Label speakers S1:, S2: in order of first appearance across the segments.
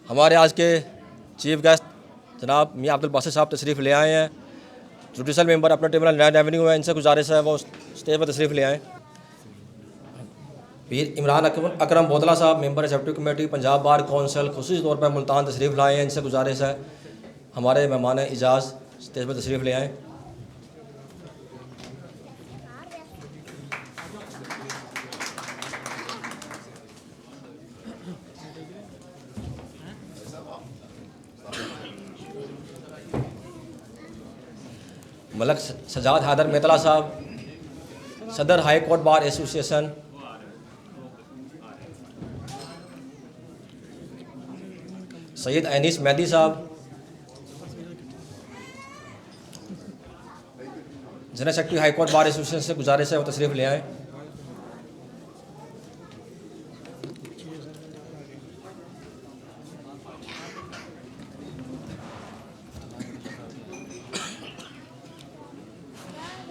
S1: हमारे आज के चीफ गेस्ट जनाब मियां अब्दुल बासित साहब तशरीफ़ ले आए हैं। जुडिशल मेंबर अपना ट्रिब्यूनल लैंड रेवेन्यू है, इनसे गुजारिश है वो स्टेज पर तशरीफ़ ले आएँ। पीर इमरान अकरम बोतला साहब member executive committee Punjab bar council खुसूसी तौर पर मुल्तान तशरीफ़ लाए हैं, इनसे गुजारिश है हमारे मेहमान इजाज़ स्टेज पर तशरीफ़ ले आएँ। मलक सजाद हैदर मेतला साहब सदर high court bar association. Syed Anees Mehdi साहब general secretary high court bar association से गुजारिश है वो तशरीफ़ ले आएँ।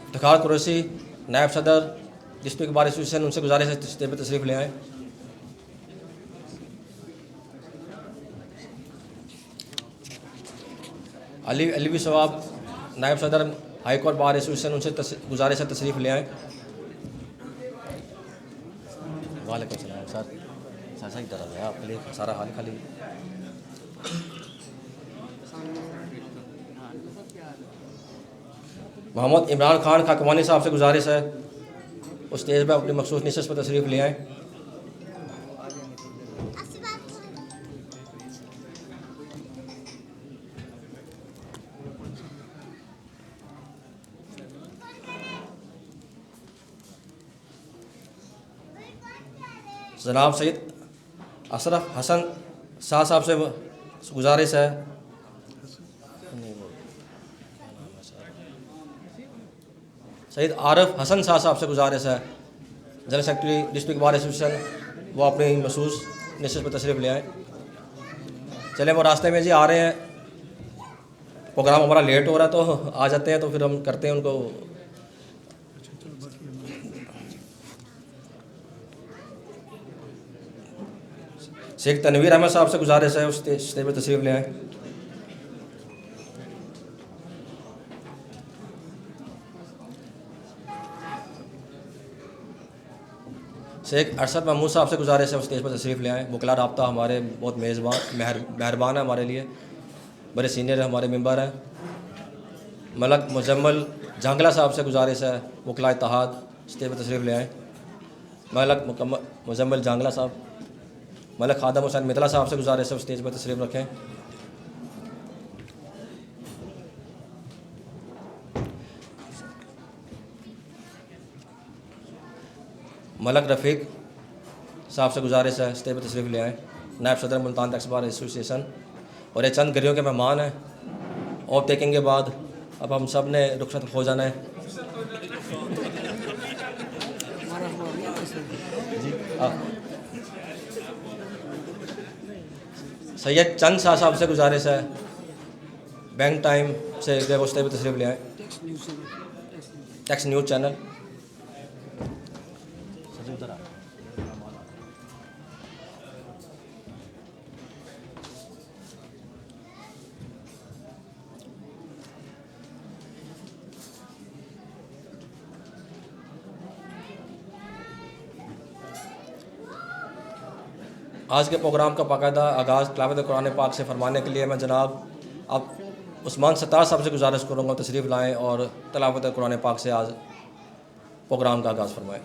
S1: इफ्तिखार कुरैशी नायब सदर डिस्ट्रिक्ट बार एसोसिएशन, उनसे गुजारिश है स्टेज पर तशरीफ़ ले आएँ। अली सवाब नायब सदर हाई कोर्ट बार एसोसिएशन, उनसे गुजारिश है तशरीफ़ ले आएँ। वालेकुम सलाम सर, सही तरह है आपके लिए सारा हाल खाली। मोहम्मद इमरान खान खाकवानी साहब से गुजारिश है उस स्टेज पर अपनी मखसूस नशस्त पर तशरीफ़ ले आएँ। जनाब सैयद अशरफ हसन शाह साहब से गुजारिश है सैयद आरिफ हसन शाह साहब से गुजारिश है general secretary district bar association, वो अपनी मखसूस नशस्त पर तशरीफ़ ले आए। चले वो रास्ते में जी आ रहे हैं, प्रोग्राम हमारा लेट हो रहा है तो आ जाते हैं, तो फिर हम करते हैं उनको। शेख तनवीर अहमद साहब से गुजारिश है उस स्टेज पर तशरीफ़ ले आए। शेख अरशद महमूद साहब से गुजारिश है उस स्टेज पर तशरीफ़ ले आए। वकला राब्ता हमारे बहुत मेहरबान है हमारे लिए, बड़े सीनियर हमारे मेंबर हैं। मलक मुजम्मल झांगला साहब से गुजारिश है वकला इत्तेहाद स्टेज पर तशरीफ़ ले आए। मलक मुजम्मल झांगला साहब। मलक खादम हुसैन मितला साहब से गुजारिश है स्टेज पर तशरीफ़ रखें। मलक रफ़ीक साहब से गुजारिश है स्टेज पर तशरीफ़ ले आएँ, नायब सदर मुल्तान टैक्स बार एसोसिएशन। और ये चंद गिरियों के मेहमान हैं, और टेकिंग के बाद अब हम सब ने रुखसत हो जाना है। सैयद चंद शाह साहब से गुजारिश है बैंक टाइम से वो स्टेज पर तशरीफ़ ले आएँ। Tax news channel. आज के प्रोग्राम का बाकायदा आगाज़ तिलावत कुरान पाक से फरमाने के लिए मैं जनाब अब उस्मान सत्तार साहब से गुजारिश करूँगा तशरीफ़ लाएँ और तिलावत कुरान पाक से आज प्रोग्राम का आगाज़ फरमाएँ।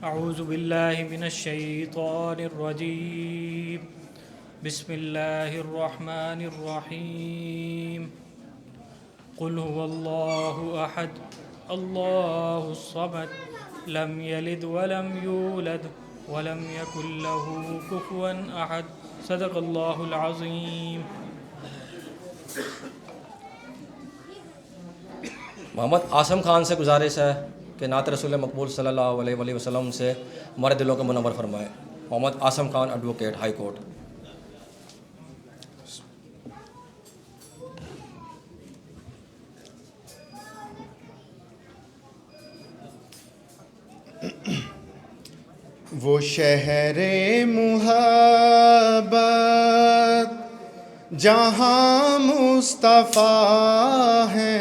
S2: अऊज़ु बिल्लाहि मिनश्शैतानिर्रजीम बिस्मिल्लाहिर्रहमानिर्रहीम कुल हुवल्लाहु अहद अल्लाहुस समद लम यलिद वलम यूलद वलम यकुल लहू कुफुवन अहद सदक़ल्लाहुल अज़ीम।
S1: मोहम्मद आसम खान से गुजारिश है कि नात रसूल मकबूल सल्लल्लाहु अलैहि वसल्लम से हमारे दिलों को मुनव्वर फरमाएँ। Mohammad Asam Khan, advocate, high court.
S3: वो शहरे मुहब्बत जहाँ मुस्तफ़ा है,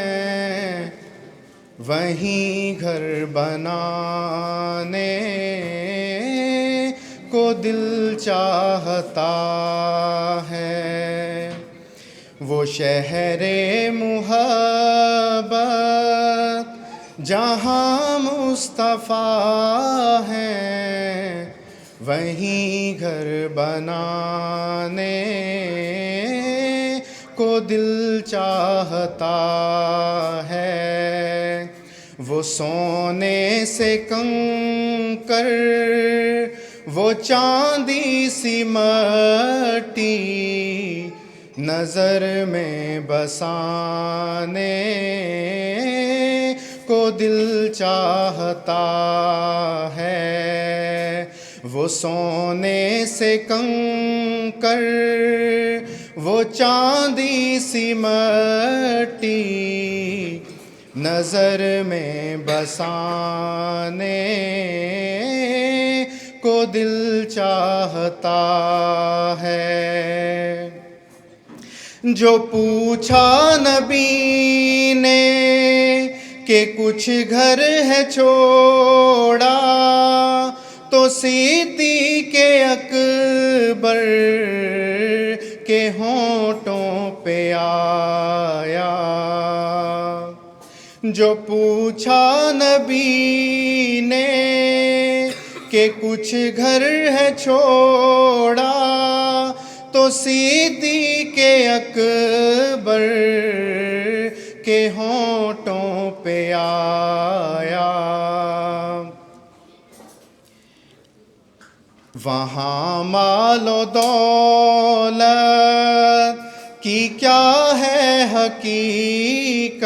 S3: वहीं घर बनाने को दिल चाहता है। वो शहरे मुहब्बत जहाँ मुस्तफ़ा है, वहीं घर बनाने को दिल चाहता है। वो सोने से कंकर, वो चांदी सी मट्टी नज़र में बसाने को दिल चाहता है। वो सोने से कंकर, वो चांदी सी मट्टी नज़र में बसाने को दिल चाहता है। जो पूछा नबी ने कि कुछ घर है छोड़ा, तो सिद्दीक़ अकबर के होंठों पे आया। जो पूछा नबी ने कि कुछ घर है छोड़ा, तो सिद्दीक़ अकबर के होंठों पे आया। वहाँ मालो दौलत की क्या है हकीकत,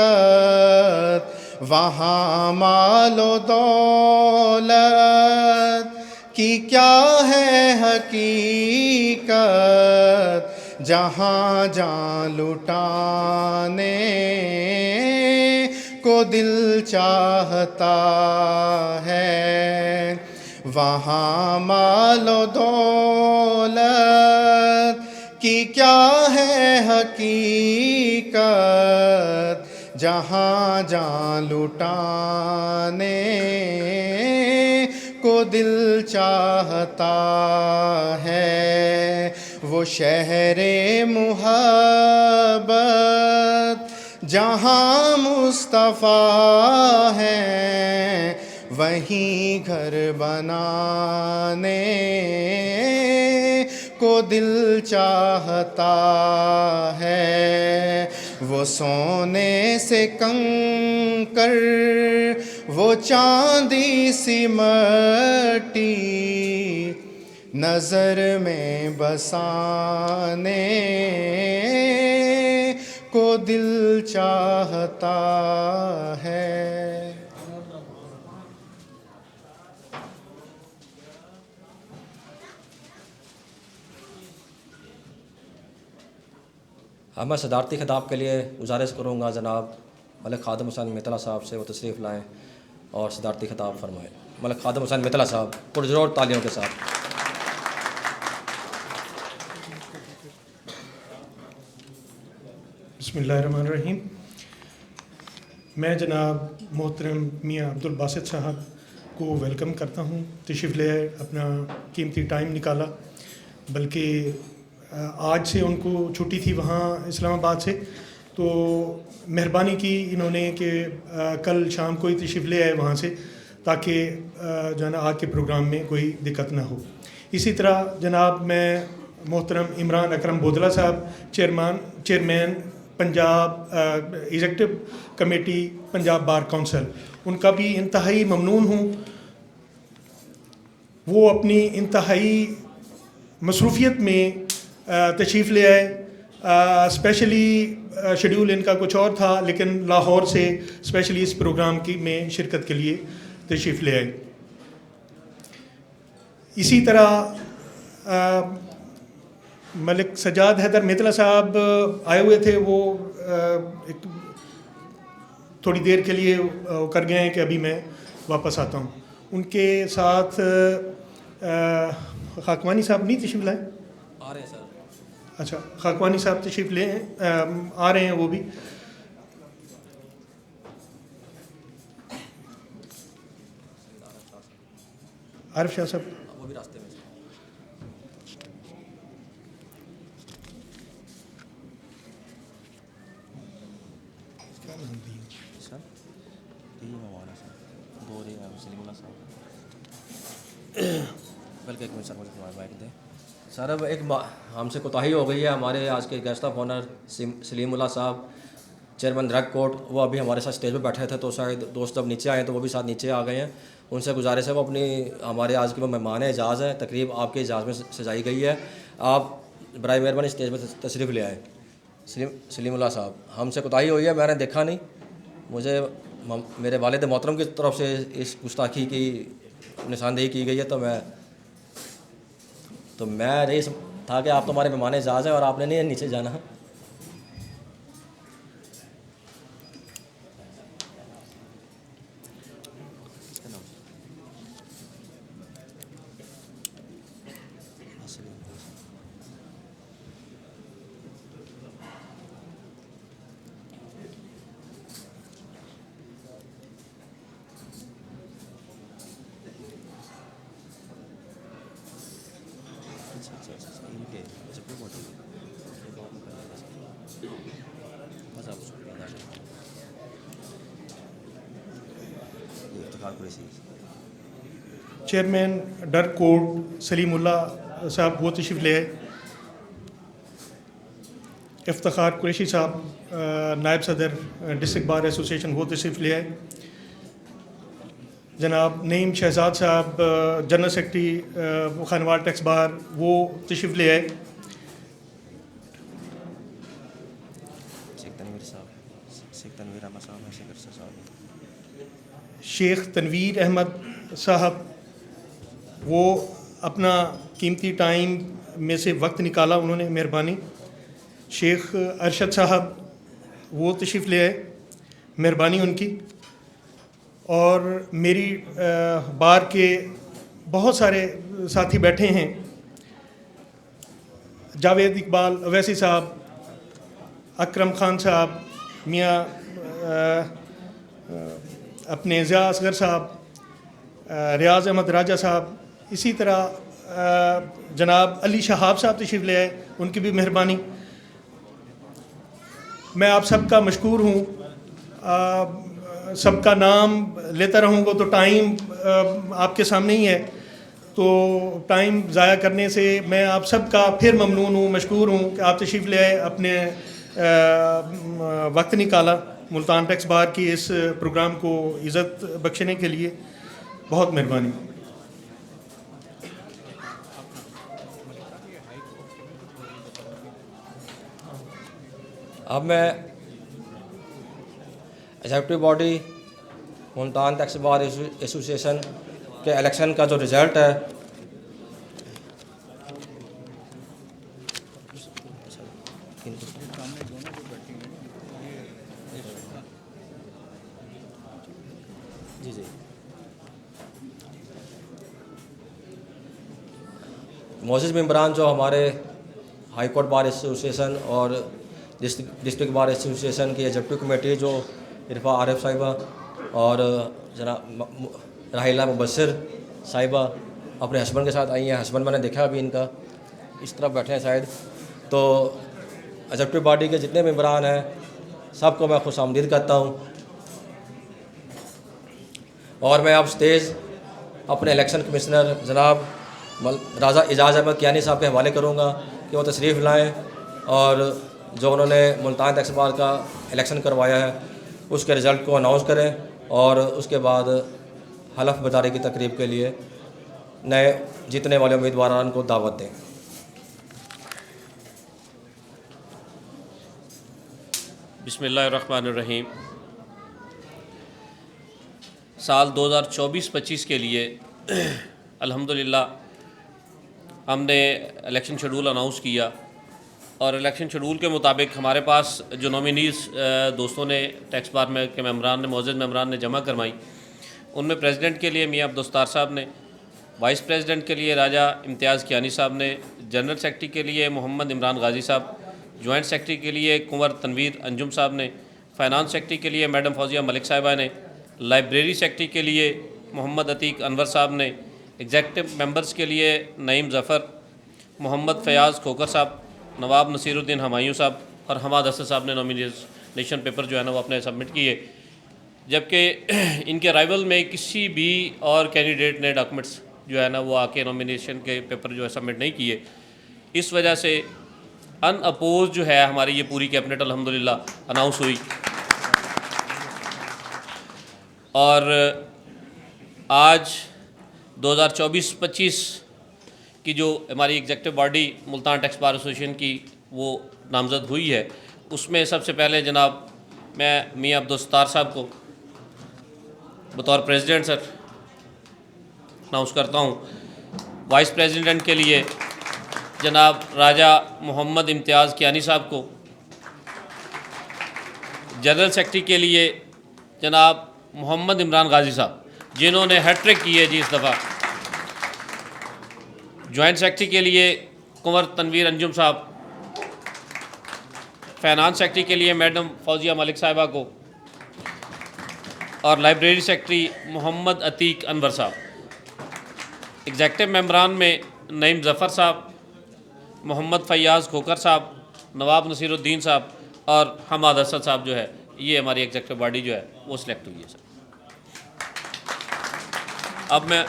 S3: वहाँ मालो दौलत की क्या है हकीकत, जहाँ जान लुटाने को दिल चाहता है। वहाँ मालो दौलत की क्या है हकीकत, जहाँ जान लुटाने को दिल चाहता है। वो शहरे मुहब्बत जहाँ मुस्तफ़ा है, वहीं घर बनाने को दिल चाहता है। वो सोने से कंकर, वो चांदी सी मट्टी नज़र में बसाने को दिल चाहता है।
S1: अब मैं सदारती खिताब के लिए गुजारिश करूँगा जनाब मलिक खादिम हुसैन मितला साहब से वो तशरीफ़ लाएँ और सदारती खिताब फरमाएँ। मलिक खादिम हुसैन मितला साहब पुरजोर तालियों के साथ।
S4: बिस्मिल्लाहिर्रहमानिर्रहीम। मैं जनाब मोहतरम मियाँ अब्दुल बासित साहब को वेलकम करता हूँ। तशरीफ़ ले आए, अपना कीमती टाइम निकाला, बल्कि आज से उनको छुट्टी थी वहाँ इस्लामाबाद से, तो मेहरबानी की इन्होंने कि कल शाम को ही तशरीफ़ ले आए वहाँ से, ताकि जो है ना आज के प्रोग्राम में कोई दिक्कत ना हो। इसी तरह जनाब मैं मोहतरम इमरान अकरम बोदला साहब chairman Punjab executive committee Punjab bar council, उनका भी इंतहाई ममनून हूँ। वो अपनी इंतहाई मसरूफ़ियत में तशरीफ़ ले आए। स्पेशली शेड्यूल इनका कुछ और था, लेकिन लाहौर से स्पेशली इस प्रोग्राम की में शिरकत के लिए तशरीफ़ ले आए। इसी तरह मलिक सजाद हैदर मितला साहब आए हुए थे। वो एक थोड़ी देर के लिए कर गए हैं कि अभी मैं वापस आता हूँ। उनके साथ खाकवानी साहब नहीं तशरीफ़ लाए?
S1: आ रहे हैं सर।
S4: अच्छा, खाकवानी साहब तशरीफ़ ले आ रहे हैं वो भी। आरिफ शाह साहब
S1: वो भी रास्ते में। सर बल्कि एक मिनट सर, मुझे तुम्हारा बाइक दे सर। अब एक हमसे कोताही हो गई है। हमारे आज के गेस्ट ऑफ ऑनर सलीमुल्लाह साहब, चेयरमैन ड्रग कोर्ट, वो अभी हमारे साथ स्टेज पे बैठे थे, तो शायद दोस्त जब नीचे आए तो वो भी साथ नीचे आ गए हैं। उनसे गुजारिश है वो अपनी, हमारे आज के वो मेहमान है, एजाज़ है, तकरीब आपके एजाज़ में सजाई गई है, आप बराए मेहरबानी स्टेज पर तशरीफ़ ले आए। सलीमुल्लाह साहब, हमसे कोताही हुई है, मैंने देखा नहीं, मुझे मेरे वालिद मोहतरम की तरफ से इस गुस्ताखी की निशानदेही की गई है, तो मैं रही था कि आप तो हमारे मेहमान एजाज़ हैं और आपने नहीं नीचे जाना।
S4: चेयरमैन ड्रग कोर्ट सलीमुल्लाह साहब वो तशरीफ़ ले आए। इफ्तिखार कुरैशी साहब नायब सदर डिस्ट्रिक्ट बार एसोसिएशन वो तशरीफ़ ले आए। जनाब नईम शहजाद साहब general secretary Khanwal tax bar वो तशरीफ़ ले आए। शेख तनवीर अहमद साहब वो अपना कीमती टाइम में से वक्त निकाला, उन्होंने मेहरबानी। शेख अरशद साहब वो तशरीफ़ ले आए, मेहरबानी उनकी। और मेरी बार के बहुत सारे साथी बैठे हैं, जावेद इकबाल अवैसी साहब, अकरम खान साहब, मियाँ अपने ज़िया असगर साहब, रियाज अहमद राजा साहब, इसी तरह जनाब अली शहाब साहब तशरीफ़ ले आए, उनकी भी मेहरबानी। मैं आप सबका मशकूर हूँ। सबका नाम लेता रहूँगा तो टाइम आपके सामने ही है, तो टाइम ज़ाया करने से मैं आप सबका फिर ममनून हूँ, मशकूर हूँ कि आप तशरीफ़ ले आए, अपने वक्त निकाला मुल्तान टैक्स बार की इस प्रोग्राम को इज़्ज़त बख्शने के लिए। बहुत मेहरबानी।
S1: अब मैं executive body Multan tax bar association के इलेक्शन का जो रिज़ल्ट है, जी मोअज़्ज़िज़ मेंबरान जो हमारे हाई कोर्ट बार एसोसिएशन और डिस्ट्रिक्ट बार एसोसिएशन की एग्जीक्यूटिव कमेटी, जो इरफा आरिफ साहिबा और जनाब राहिला मुबस्सिर साहिबा अपने हस्बैंड के साथ आई हैं। हस्बैंड मैंने देखा अभी इनका, इस तरफ बैठे हैं शायद। तो एग्जीक्यूटिव बॉडी के जितने मेंबरान हैं सबको मैं खुशामदीद करता हूँ। और मैं अब स्टेज अपने इलेक्शन कमिश्नर जनाब राजा एजाज़ अहमद कियानी साहब के हवाले करूँगा कि वो तशरीफ़ लाएँ और जो उन्होंने मुल्तान टैक्स बार का इलेक्शन करवाया है उसके रिज़ल्ट को अनाउंस करें और उसके बाद हलफ बर्दारी की तकरीब के लिए नए जीतने वाले उम्मीदवारान को दावत दें।
S5: बिस्मिल्लाहिर्रहमानिर्रहीम। साल 2024-25 के लिए अल्हम्दुलिल्लाह हमने इलेक्शन शेड्यूल अनाउंस किया और इलेक्शन शेड्यूल के मुताबिक हमारे पास जो नॉमिनीज़ दोस्तों ने टैक्स बार में के मेम्बरान ने, मुअज़्ज़िज़ मेम्बरान ने जमा करवाई, उनमें प्रेसिडेंट के लिए मियाँ अब्दुस्तार साहब ने, वाइस प्रेसिडेंट के लिए राजा इम्तियाज़ कियानी साहब ने, जनरल सेक्रेटरी के लिए मोहम्मद इमरान गाजी साहब, जॉइंट सेक्रेटरी के लिए कुंवर तनवीर अंजुम साहब ने, फाइनेंस सेक्रेटरी के लिए मैडम फौजिया मलिक साहिबा ने, लाइब्रेरी सेक्रेटरी के लिए मोहम्मद अतीक अनवर साहब ने, एग्जेक्टिव मेंबर्स के लिए नईम ज़फ़र, मोहम्मद फ़याज़ खोकर साहब, नवाब नसीरुद्दीन हमायूं साहब और हमाद असद साहब ने नॉमिनेशन पेपर जो है ना वो अपने सबमिट किए। जबकि इनके अराइवल में किसी भी और कैंडिडेट ने डॉक्यूमेंट्स जो है ना वो आके नॉमिनेशन के पेपर जो है सबमिट नहीं किए। इस वजह से अनअपोज जो है हमारी ये पूरी कैबिनेट अल्हम्दुलिल्लाह अनाउंस हुई। और आज 2024-25 की जो हमारी executive body Multan tax bar association की वो नामज़द हुई है, उसमें सबसे पहले जनाब मैं मियां अब्दुल सत्तार साहब को बतौर प्रेसिडेंट सर अनाउंस करता हूँ। वाइस प्रेसिडेंट के लिए जनाब राजा मोहम्मद इम्तियाज़ कियानी साहब को, जनरल सेक्रेटरी के लिए जनाब मोहम्मद इमरान गाजी साहब जिन्होंने हैट्रिक की है जी इस दफ़ा, जॉइंट सेक्रेटरी के लिए कुंवर तनवीर अंजुम साहब, फाइनेंस सेक्रेटरी के लिए मैडम फौजिया मलिक साहिबा को और लाइब्रेरी सेक्रेटरी मोहम्मद अतीक अनवर साहब। एग्जेक्टिव मेंबरान में नईम ज़फ़र साहब, मोहम्मद फ़याज़ खोकर साहब, नवाब नसीरुद्दीन साहब और हमाद असद साहब जो है ये हमारी एग्जेक्टिव बॉडी जो है वो सिलेक्ट हुई है सर। अब मैं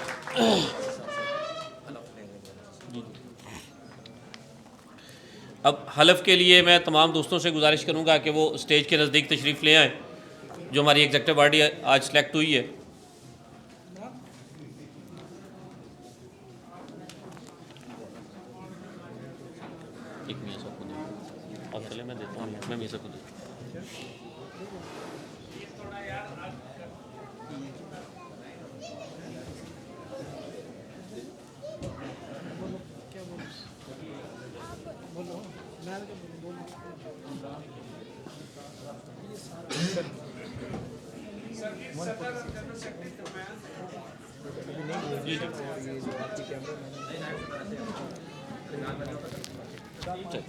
S5: अब हलफ के लिए मैं तमाम दोस्तों से गुजारिश करूंगा कि वो स्टेज के नज़दीक तशरीफ़ ले आएँ जो हमारी एग्जेक्टिव बॉडी आज सिलेक्ट हुई है। मैं देता हूँ, मैं मियां साहब को देता हूँ।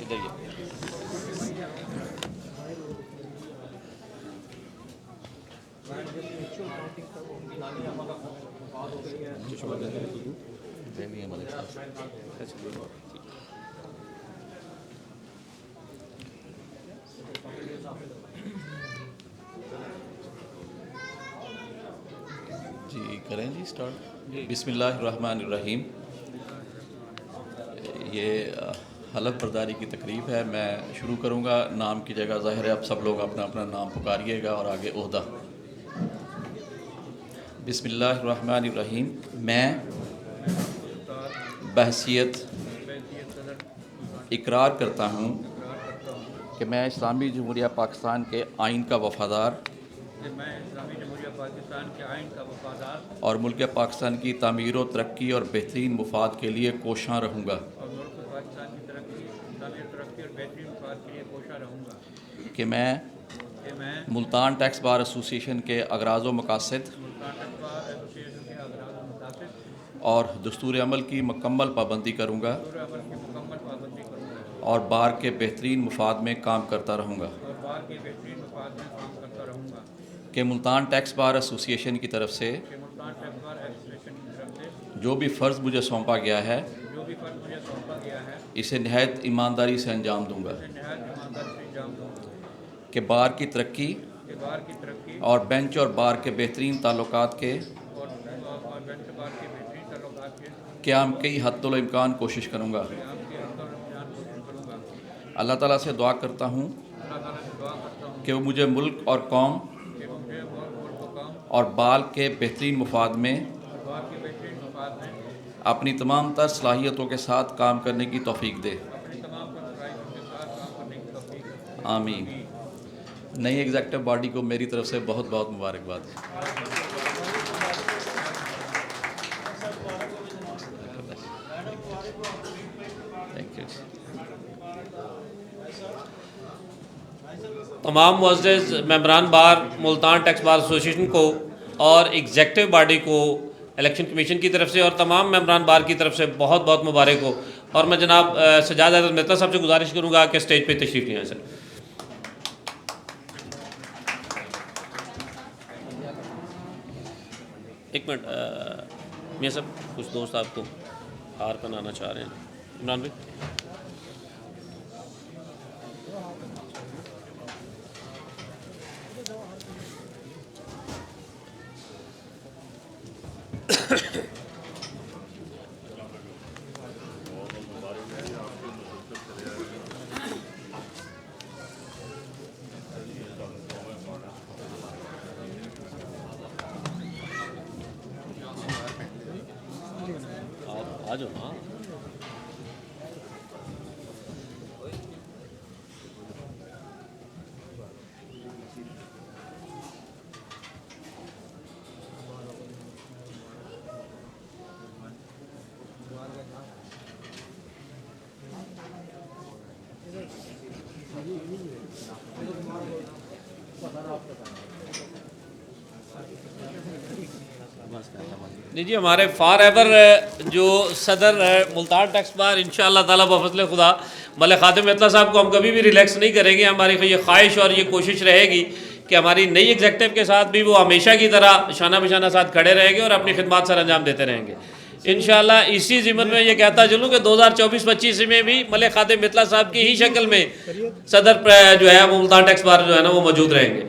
S5: इधर ये
S6: जी करें जी स्टार्ट। बिस्मिल्लाहिर्रहमानिर्रहीम। ये हलफ बर्दारी की तकरीब है। मैं शुरू करूँगा, नाम की जगह ज़ाहिर है आप सब लोग अपना अपना नाम पुकारिएगा और आगे ओहदा। बिस्मिल्लाहिर्रहमानिर्रहीम। मैं बहसियत इकरार करता हूँ कि मैं इस्लामी जमहूरिया पाकिस्तान के आइन का वफ़ादार और मुल्क पाकिस्तान की तामीर व तरक्की और बेहतरीन मुफाद के लिए कोशां रहूँगा कि मैं मुल्तान टैक्स बार एसोसिएशन के अगराज़ व मकासद और दस्तूर अमल की मुकम्मल पाबंदी करूँगा और बार के बेहतरीन मुफाद में काम करता रहूँगा कि मुल्तान टैक्स बार एसोसिएशन की तरफ से जो भी फ़र्ज़ मुझे सौंपा गया है इसे नहायत ईमानदारी से अंजाम दूँगा कि बार की तरक्की और बेंच और बार के बेहतरीन ताल्लुकात के क़याम कई हद्दुल इम्कान कोशिश करूँगा। अल्लाह ताला से दुआ करता हूँ कि वो मुझे मुल्क और कौम और बाल के बेहतरीन मुफाद में अपनी तमाम तर सलाहियतों के साथ काम करने की तौफीक दे। आमीन। नई एग्जेक्टिव बॉडी को मेरी तरफ से बहुत बहुत मुबारकबाद। Thank you.
S5: तमाम मुअज़्ज़ज़ मेंबरान बार मुल्तान टैक्स बार एसोसिएशन को और एग्जेक्टिव बॉडी को इलेक्शन कमीशन की तरफ से और तमाम मेंबरान बार की तरफ से बहुत बहुत मुबारक हो। और मैं जनाब सजाद अहमद मेहता साहब से गुजारिश करूँगा कि स्टेज पे तशरीफ़ ले आएं सर। एक मिनट मियाँ साहब, कुछ दोस्त आपको हार पहनाना चाह रहे हैं। इमरान भाई, आ जाओ ना। नहीं जी, हमारे फार एवर जो सदर मुल्तान टैक्स बार इंशाअल्लाह ताला बफज़ल खुदा मलिक ख़ादिम मेहता साहब को हम कभी भी रिलैक्स नहीं करेंगे। हमारी ये ख्वाहिश और ये कोशिश रहेगी कि हमारी नई एग्जेक्टिव के साथ भी वो हमेशा की तरह शाना बिशाना साथ खड़े रहेंगे और अपनी खिदमत सर अंजाम देते रहेंगे इंशाअल्लाह। इसी ज़िम्मन में ये कहता चलूँ कि 2024-25 में भी मलिक ख़ादिम मेहता साहब की ही शक्ल में सदर जो है वो मुल्तान टैक्स बार जो है ना वो मौजूद रहेंगे।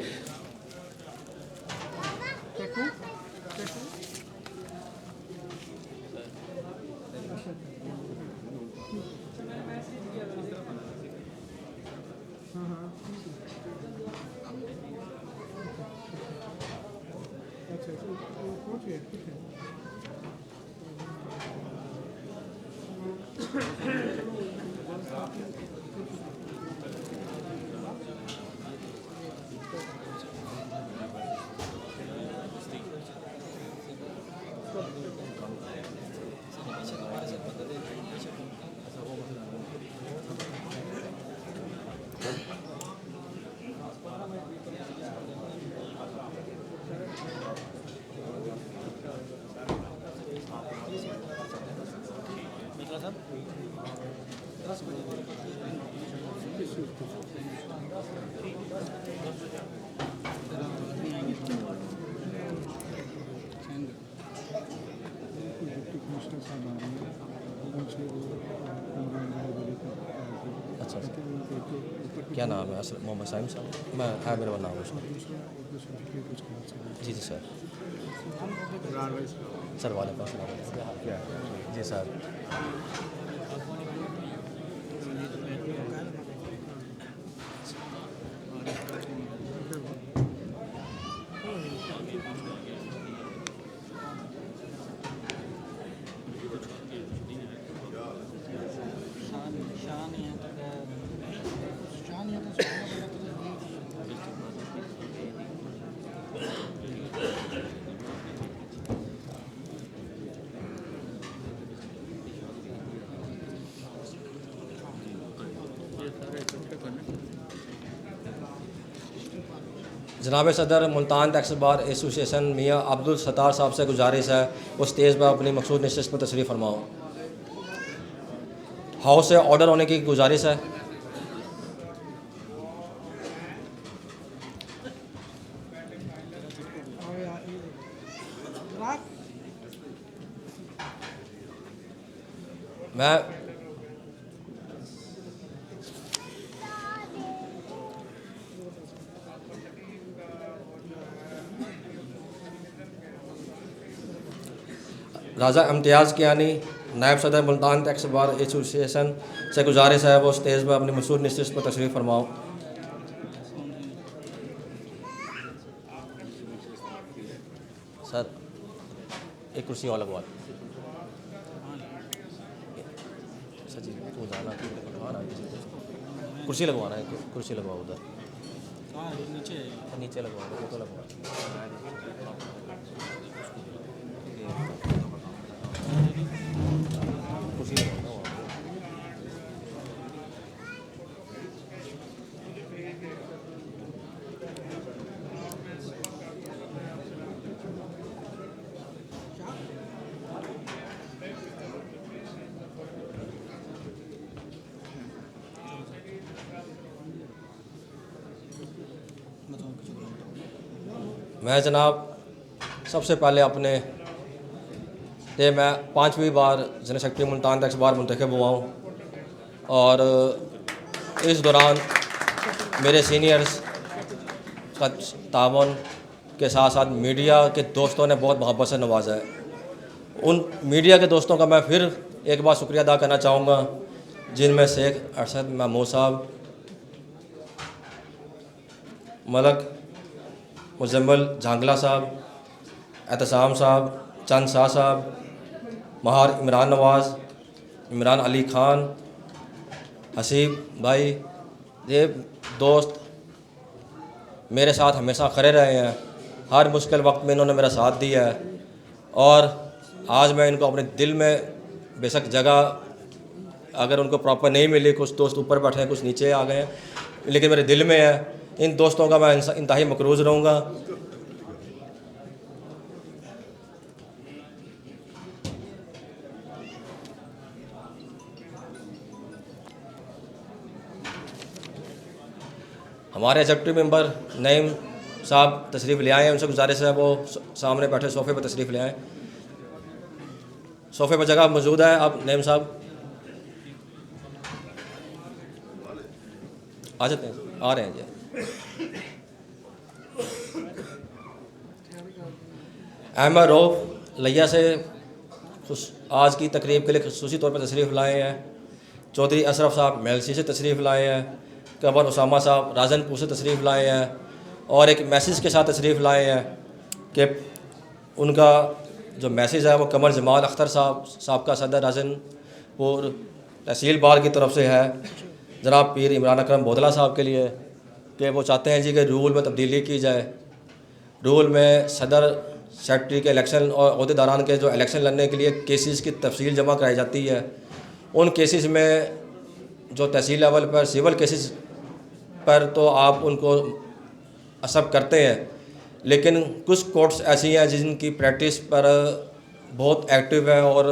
S1: अच्छा सर, क्या नाम है? असल मोहम्मद साइम साहब, मैं है मेरा नाम है उसका। जी जी सर, सर वालेकुम अस्सलाम। जी सर, जनाब सदर मुल्तान टैक्स बार एसोसिएशन मियाँ अब्दुल सत्तार साहब से गुजारिश है वो स्टेज पर अपनी मखसूस नशिस्त पर तशरीफ़ फरमाओ। हाउस से ऑर्डर होने की गुजारिश है। मैं राजा इम्तियाज़ कियानी नायब सदर मुल्तान टैक्स बार एसोसिएशन से गुजारिश है वो स्टेज पर अपनी मशहूर नशिस्त पर तशरीफ़ फरमाओ। सर एक कुर्सी और लगवा सर जी, तू जाना कुर्सी लगवाना है, कुर्सी लगवाओ उधर नीचे लगवा दो तो लगवा कुर्सी लगवाना वहाँ पे। मैं जनाब सबसे पहले अपने ये मैं 5वीं बार general secretary Multan tax bar मुंतखब हुआ हूँ और इस दौरान मेरे सीनियर्स का तावन के साथ साथ मीडिया के दोस्तों ने बहुत मोहब्बत से नवाजा है। उन मीडिया के दोस्तों का मैं फिर एक बार शुक्रिया अदा करना चाहूँगा, जिनमें शेख अरशद महमूद साहब, मलक मुजम्मल झांगला साहब, एहतसाम साहब, चंद शाह साहब, महार इमरान नवाज़, इमरान अली ख़ान, हसीब भाई, ये दोस्त मेरे साथ हमेशा खड़े रहे हैं। हर मुश्किल वक्त में इन्होंने मेरा साथ दिया है और आज मैं इनको अपने दिल में, बेशक जगह अगर उनको प्रॉपर नहीं मिली, कुछ दोस्त ऊपर बैठे हैं, कुछ नीचे आ गए हैं, लेकिन मेरे दिल में है। इन दोस्तों का मैं इंतहाई मकरूज़ रहूँगा। हमारे एग्जीक्यूटिव मेंबर नईम साहब तशरीफ़ ले आए हैं, उनसे गुजारिश है वो सामने बैठे सोफ़े पर तशरीफ़ ले आएँ। सोफ़े पर जगह मौजूद है। अब नईम साहब आ जाते हैं, आ रहे हैं जी। अहमद रऊफ़ लिया से आज की तकरीब के लिए ख़ुसूसी तौर पर तशरीफ़ लाए हैं। चौधरी अशरफ साहब मेलसी से तशरीफ़ लाए हैं। कमर उसामा साहब राजनपुर से तशरीफ़ लाए हैं और एक मैसेज के साथ तशरीफ़ लाए हैं कि उनका जो मैसेज है वो कमर जमाल अख्तर साहब का सदर राजनपुर तहसील बार की तरफ से है, जनाब पीर इमरान अकरम बोदला साहब के लिए, कि वो चाहते हैं जी कि रूल में तब्दीली की जाए। रूल में सदर सेक्रेटरी के इलेक्शन और अहदेदारान के जो इलेक्शन लड़ने के लिए केसेस की तफसील जमा कराई जाती है, उन केसेस में जो तहसील लेवल पर सिविल केसेस पर तो आप उनको असब करते हैं, लेकिन कुछ कोर्ट्स ऐसी हैं जिनकी प्रैक्टिस पर बहुत एक्टिव है और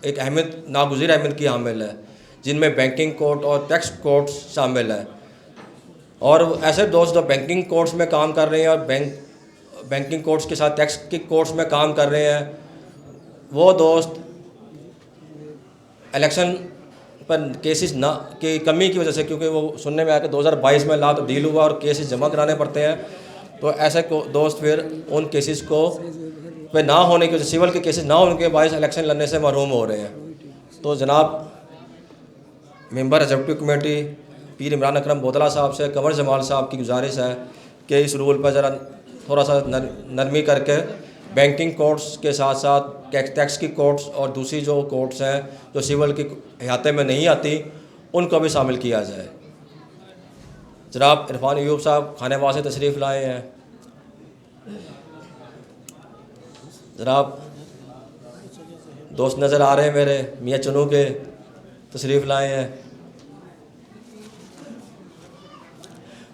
S1: एक अहमियत, नागुज़ीर अहमियत की हामिल है, जिनमें बैंकिंग कोर्ट और टैक्स कोर्ट्स शामिल है। और ऐसे दोस्त जो बैंकिंग कोर्ट्स में काम कर रहे हैं और बैंकिंग कोर्ट्स के साथ टैक्स के कोर्ट्स में काम कर रहे हैं, वो दोस्त इलेक्शन पर केसेस ना की कमी की वजह से, क्योंकि वो सुनने में आया कि 2022 में ला तब्दील हुआ और केसेस जमा कराने पड़ते हैं, तो ऐसे दोस्त फिर उन केसेस को पे ना होने की वजह, सिविल के केसेस ना होने के बायस इलेक्शन लड़ने से महरूम हो रहे हैं। तो जनाब मेंबर एग्जीक्यूटिव कमेटी पीर इमरान अकरम बोदला साहब से कमर जमाल साहब की गुजारिश है कि इस रूल पर ज़रा थोड़ा सा नरमी करके बैंकिंग कोर्ट्स के साथ साथ टैक्स की कोर्ट्स और दूसरी जो कोर्ट्स हैं जो सिविल की अहाते में नहीं आती, उनको भी शामिल किया जाए। जनाब इरफान अयूब साहब खानेवास से तशरीफ़ लाए हैं। जनाब दोस्त नज़र आ रहे हैं मेरे, मियाँ चनू के तशरीफ़ लाए हैं।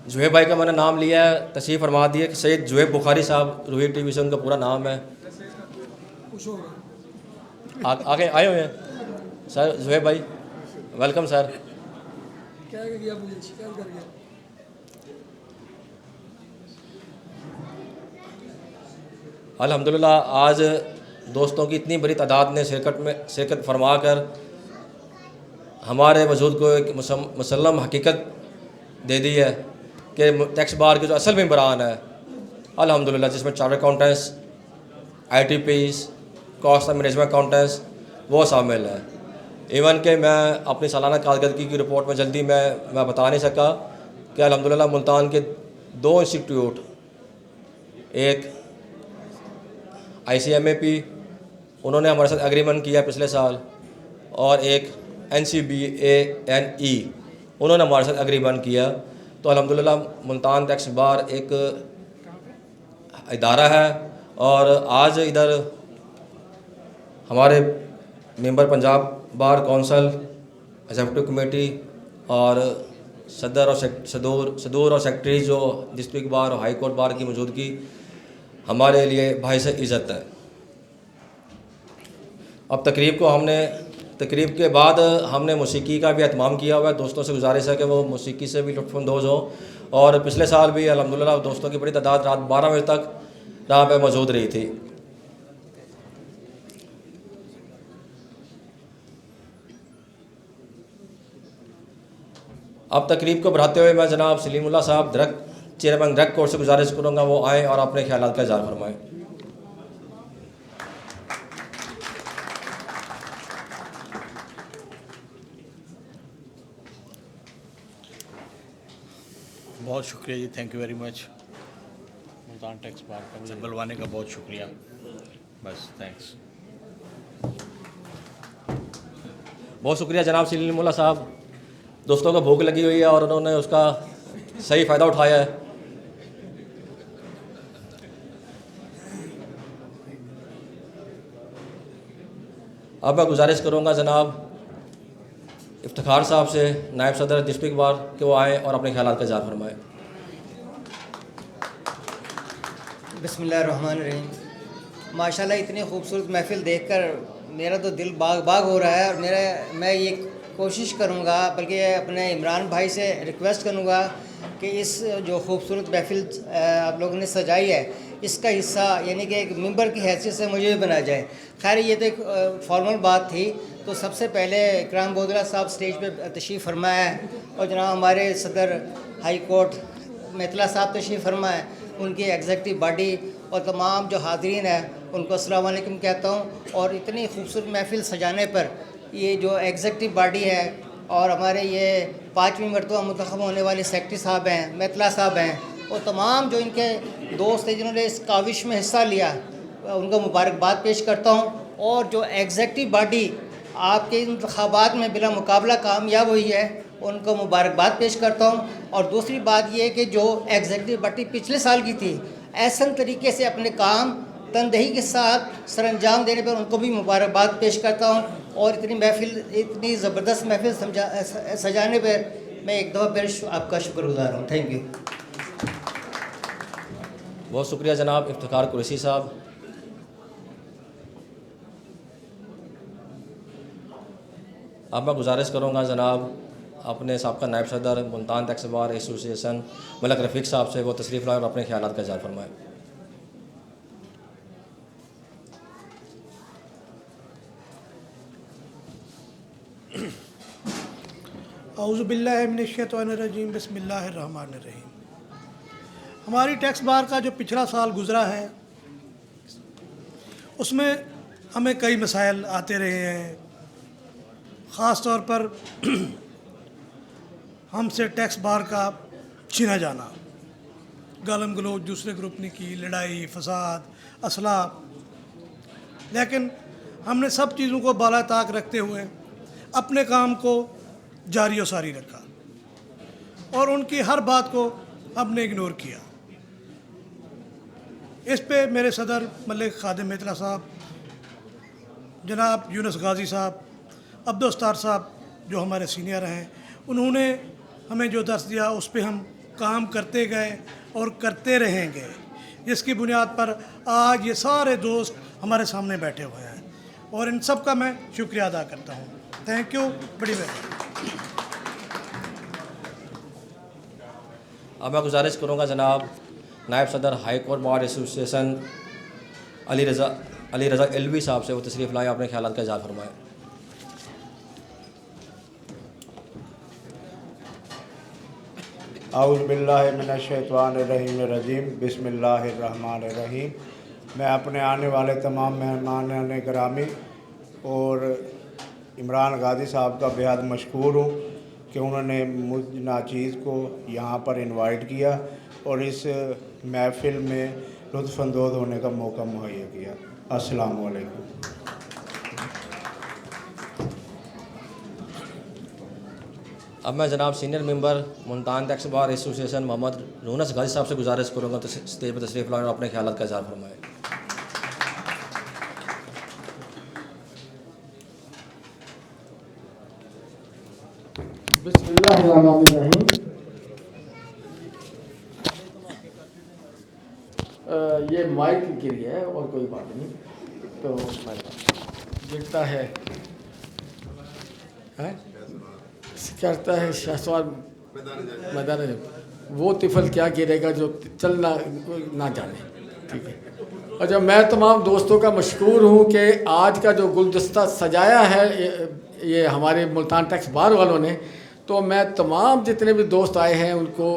S1: जुहेब भाई का मैंने नाम लिया है, तशरीफ़ फरमा दिए कि सैयद जुहेब बुखारी साहब, रूही टीवी से उनका पूरा नाम है। आगे आए हुए हैं सर। जुहेब भाई वेलकम सर। अल्हम्दुलिल्लाह आज दोस्तों की इतनी बड़ी तादाद ने शिरकत फरमा कर हमारे वजूद को एक मुसल्लम हकीकत दे दी है कि टैक्स बार के जो असल मेंबरान है अल्हम्दुलिल्लाह, जिसमें chartered accountants, ITPs, cost of management accountants वो शामिल है। इवन के मैं अपनी सालाना कारकर्दगी की रिपोर्ट में जल्दी मैं बता नहीं सका कि अल्हम्दुलिल्लाह मुल्तान के 2 इंस्टीट्यूट, एक ICMAP उन्होंने हमारे साथ एग्रीमेंट किया पिछले साल, और एक NCBANE उन्होंने हमारे साथ एग्रीमेंट किया। तो अल्हम्दुलिल्लाह मुल्तान टैक्स बार एक इदारा है और आज इधर हमारे member Punjab bar council, executive committee और सदर और सदूर और सेक्रेटरी जो डिस्ट्रिक्ट बार और हाई कोर्ट बार की मौजूदगी हमारे लिए बाइस इज़्ज़त है। अब तकरीब को हमने तकरीब के बाद हमने मौसीकी का भी एहतमाम किया हुआ है। दोस्तों से गुजारिश है कि वो मौसीकी से भी लुत्फ़अंदोज़ हो। और पिछले साल भी अल्हम्दुलिल्लाह दोस्तों की बड़ी तादाद रात 12 बजे तक यहाँ पे मौजूद रही थी। अब तकरीब को बढ़ाते हुए मैं जनाब सलीमुल्लाह साहब चेयरमैन दरक कोर्ट से गुजारिश करूँगा वो आएँ और अपने ख्यालात का इज़हार फरमाएँ।
S7: बहुत शुक्रिया जी, thank you very much. Multan tax bar का मुझे बुलवाने का बहुत शुक्रिया, बस थैंक्स।
S1: बहुत शुक्रिया जनाब सलीमुल्लाह साहब, दोस्तों को भूख लगी हुई है और उन्होंने उसका सही फ़ायदा उठाया है। अब मैं गुजारिश करूँगा जनाब इफ्तिखार साहब से, नायब सदर डिस्ट्रिक्ट बार, कि वो आएँ और अपने ख्यालात का इज़हार फरमाएँ।
S8: बिस्मिल्लाहिर्रहमानिर्रहीम। माशाल्लाह इतनी खूबसूरत महफ़िल देखकर मेरा तो दिल बाग बाग हो रहा है। और मैं ये कोशिश करूँगा, बल्कि अपने इमरान भाई से रिक्वेस्ट करूँगा कि इस जो खूबसूरत महफ़िल आप लोगों ने सजाई है, इसका हिस्सा यानी कि एक मेंबर की हैसियत से मुझे भी बनाया जाए। खैर ये तो एक फॉर्मल बात थी। तो सबसे पहले इकराम बोदला साहब स्टेज पे तशरीफ़ फरमा है और जनाब हमारे सदर हाई कोर्ट मेतला साहब तशरीफ़ फरमा है, उनकी एग्जेक्टिव बॉडी और तमाम जो हाज़रीन है उनको अस्सलाम वालेकुम कहता हूँ। और इतनी खूबसूरत महफ़िल सजाने पर ये जो एग्जेक्टिव बॉडी है और हमारे ये 5वीं मरतबा मुंतखब होने वाले सेक्रेटरी साहब हैं, मेतला साहब हैं, और तमाम जो इनके दोस्त हैं जिन्होंने इस काविश में हिस्सा लिया, उनको मुबारकबाद पेश करता हूँ। और जो एग्जेक्टिव बॉडी आपके इंतखाबात में बिला मुकाबला कामयाब हुई है, उनको मुबारकबाद पेश करता हूँ। और दूसरी बात यह है कि जो एग्जेक्टिव बॉडी पिछले साल की थी, ऐसा तरीके से अपने काम तनदेही के साथ सरअंजाम देने पर उनको भी मुबारकबाद पेश करता हूँ। और इतनी ज़बरदस्त महफिल सजाने पर मैं एक दफ़ा फिर आपका शुक्रगुज़ार हूँ। Thank you.
S1: बहुत शुक्रिया जनाब इफ्तिखार कुरैशी साहब। अब मैं गुजारिश करूँगा जनाब अपने साबका नायब सदर Multan tax bar association Malik Rafiq साहब से वो तशरीफ़ लाएँ और अपने ख्यालात का इज़हार फरमाएँ।
S9: औज़ु बिल्लाहि मिनश्शैतानिर्रजीम, बिस्मिल्लाहिर्रहमानिर्रहीम। हमारी टैक्स बार का जो पिछला साल गुज़रा है उसमें हमें कई मसाइल आते रहे हैं। ख़ास तौर पर हमसे टैक्स बार का छीना जाना, गालम गलोच दूसरे ग्रुप ने की, लड़ाई फसाद असला। लेकिन हमने सब चीज़ों को बाला ताक रखते हुए अपने काम को जारी और सारी रखा और उनकी हर बात को हमने इग्नोर किया। इस पे मेरे सदर मलिक खादिम मेतला साहब, जनाब यूनुस गाजी साहब, अब्दुस्तार साहब जो हमारे सीनियर हैं, उन्होंने हमें जो दर्स दिया उस पे हम काम करते गए और करते रहेंगे, जिसकी बुनियाद पर आज ये सारे दोस्त हमारे सामने बैठे हुए हैं और इन सब का मैं शुक्रिया अदा करता हूँ। थैंक यू, बड़ी मेहरबानी।
S1: अब मैं गुजारिश करूँगा जनाब नायब सदर high court bar association Ali Raza Alvi साहब से वो तशरीफ़ लाएँ, अपने ख्यालात का इज़हार फरमाएँ।
S10: औज़ु बिल्लाहि मिनश्शैतानिर्रजीम, बिस्मिल्लाहिर्रहमानिर्रहीम। मैं अपने आने वाले तमाम मेहमान गिरामी और इमरान गाजी साहब का बेहद मशकूर हूँ कि उन्होंने मुझ नाचीज़ को यहाँ पर इनवाइट किया और इस महफ़िल में लुत्फ़अंदोज़ होने का मौका मुहैया किया। अस्सलाम वालेकुम।
S1: अब मैं जनाब senior member Multan tax bar association Mohammad Yunus Ghazi साहब से गुजारिश करूँगा तो स्टेज पर तशरीफ़ लाएँ और अपने ख्यालात का इज़हार फरमाएँ।
S11: बिस्मिल्लाहिर्रहमानिर्रहीम। ये माइक गिर गया है और कोई बात नहीं, तो गिरता है। करता है शाहसवार मैदान, वो तिफल क्या गिरेगा जो चलना ना जाने। ठीक है। और जब मैं तमाम दोस्तों का मशकूर हूँ कि आज का जो गुलदस्ता सजाया है ये हमारे मुल्तान टैक्स बार वालों ने, तो मैं तमाम जितने भी दोस्त आए हैं उनको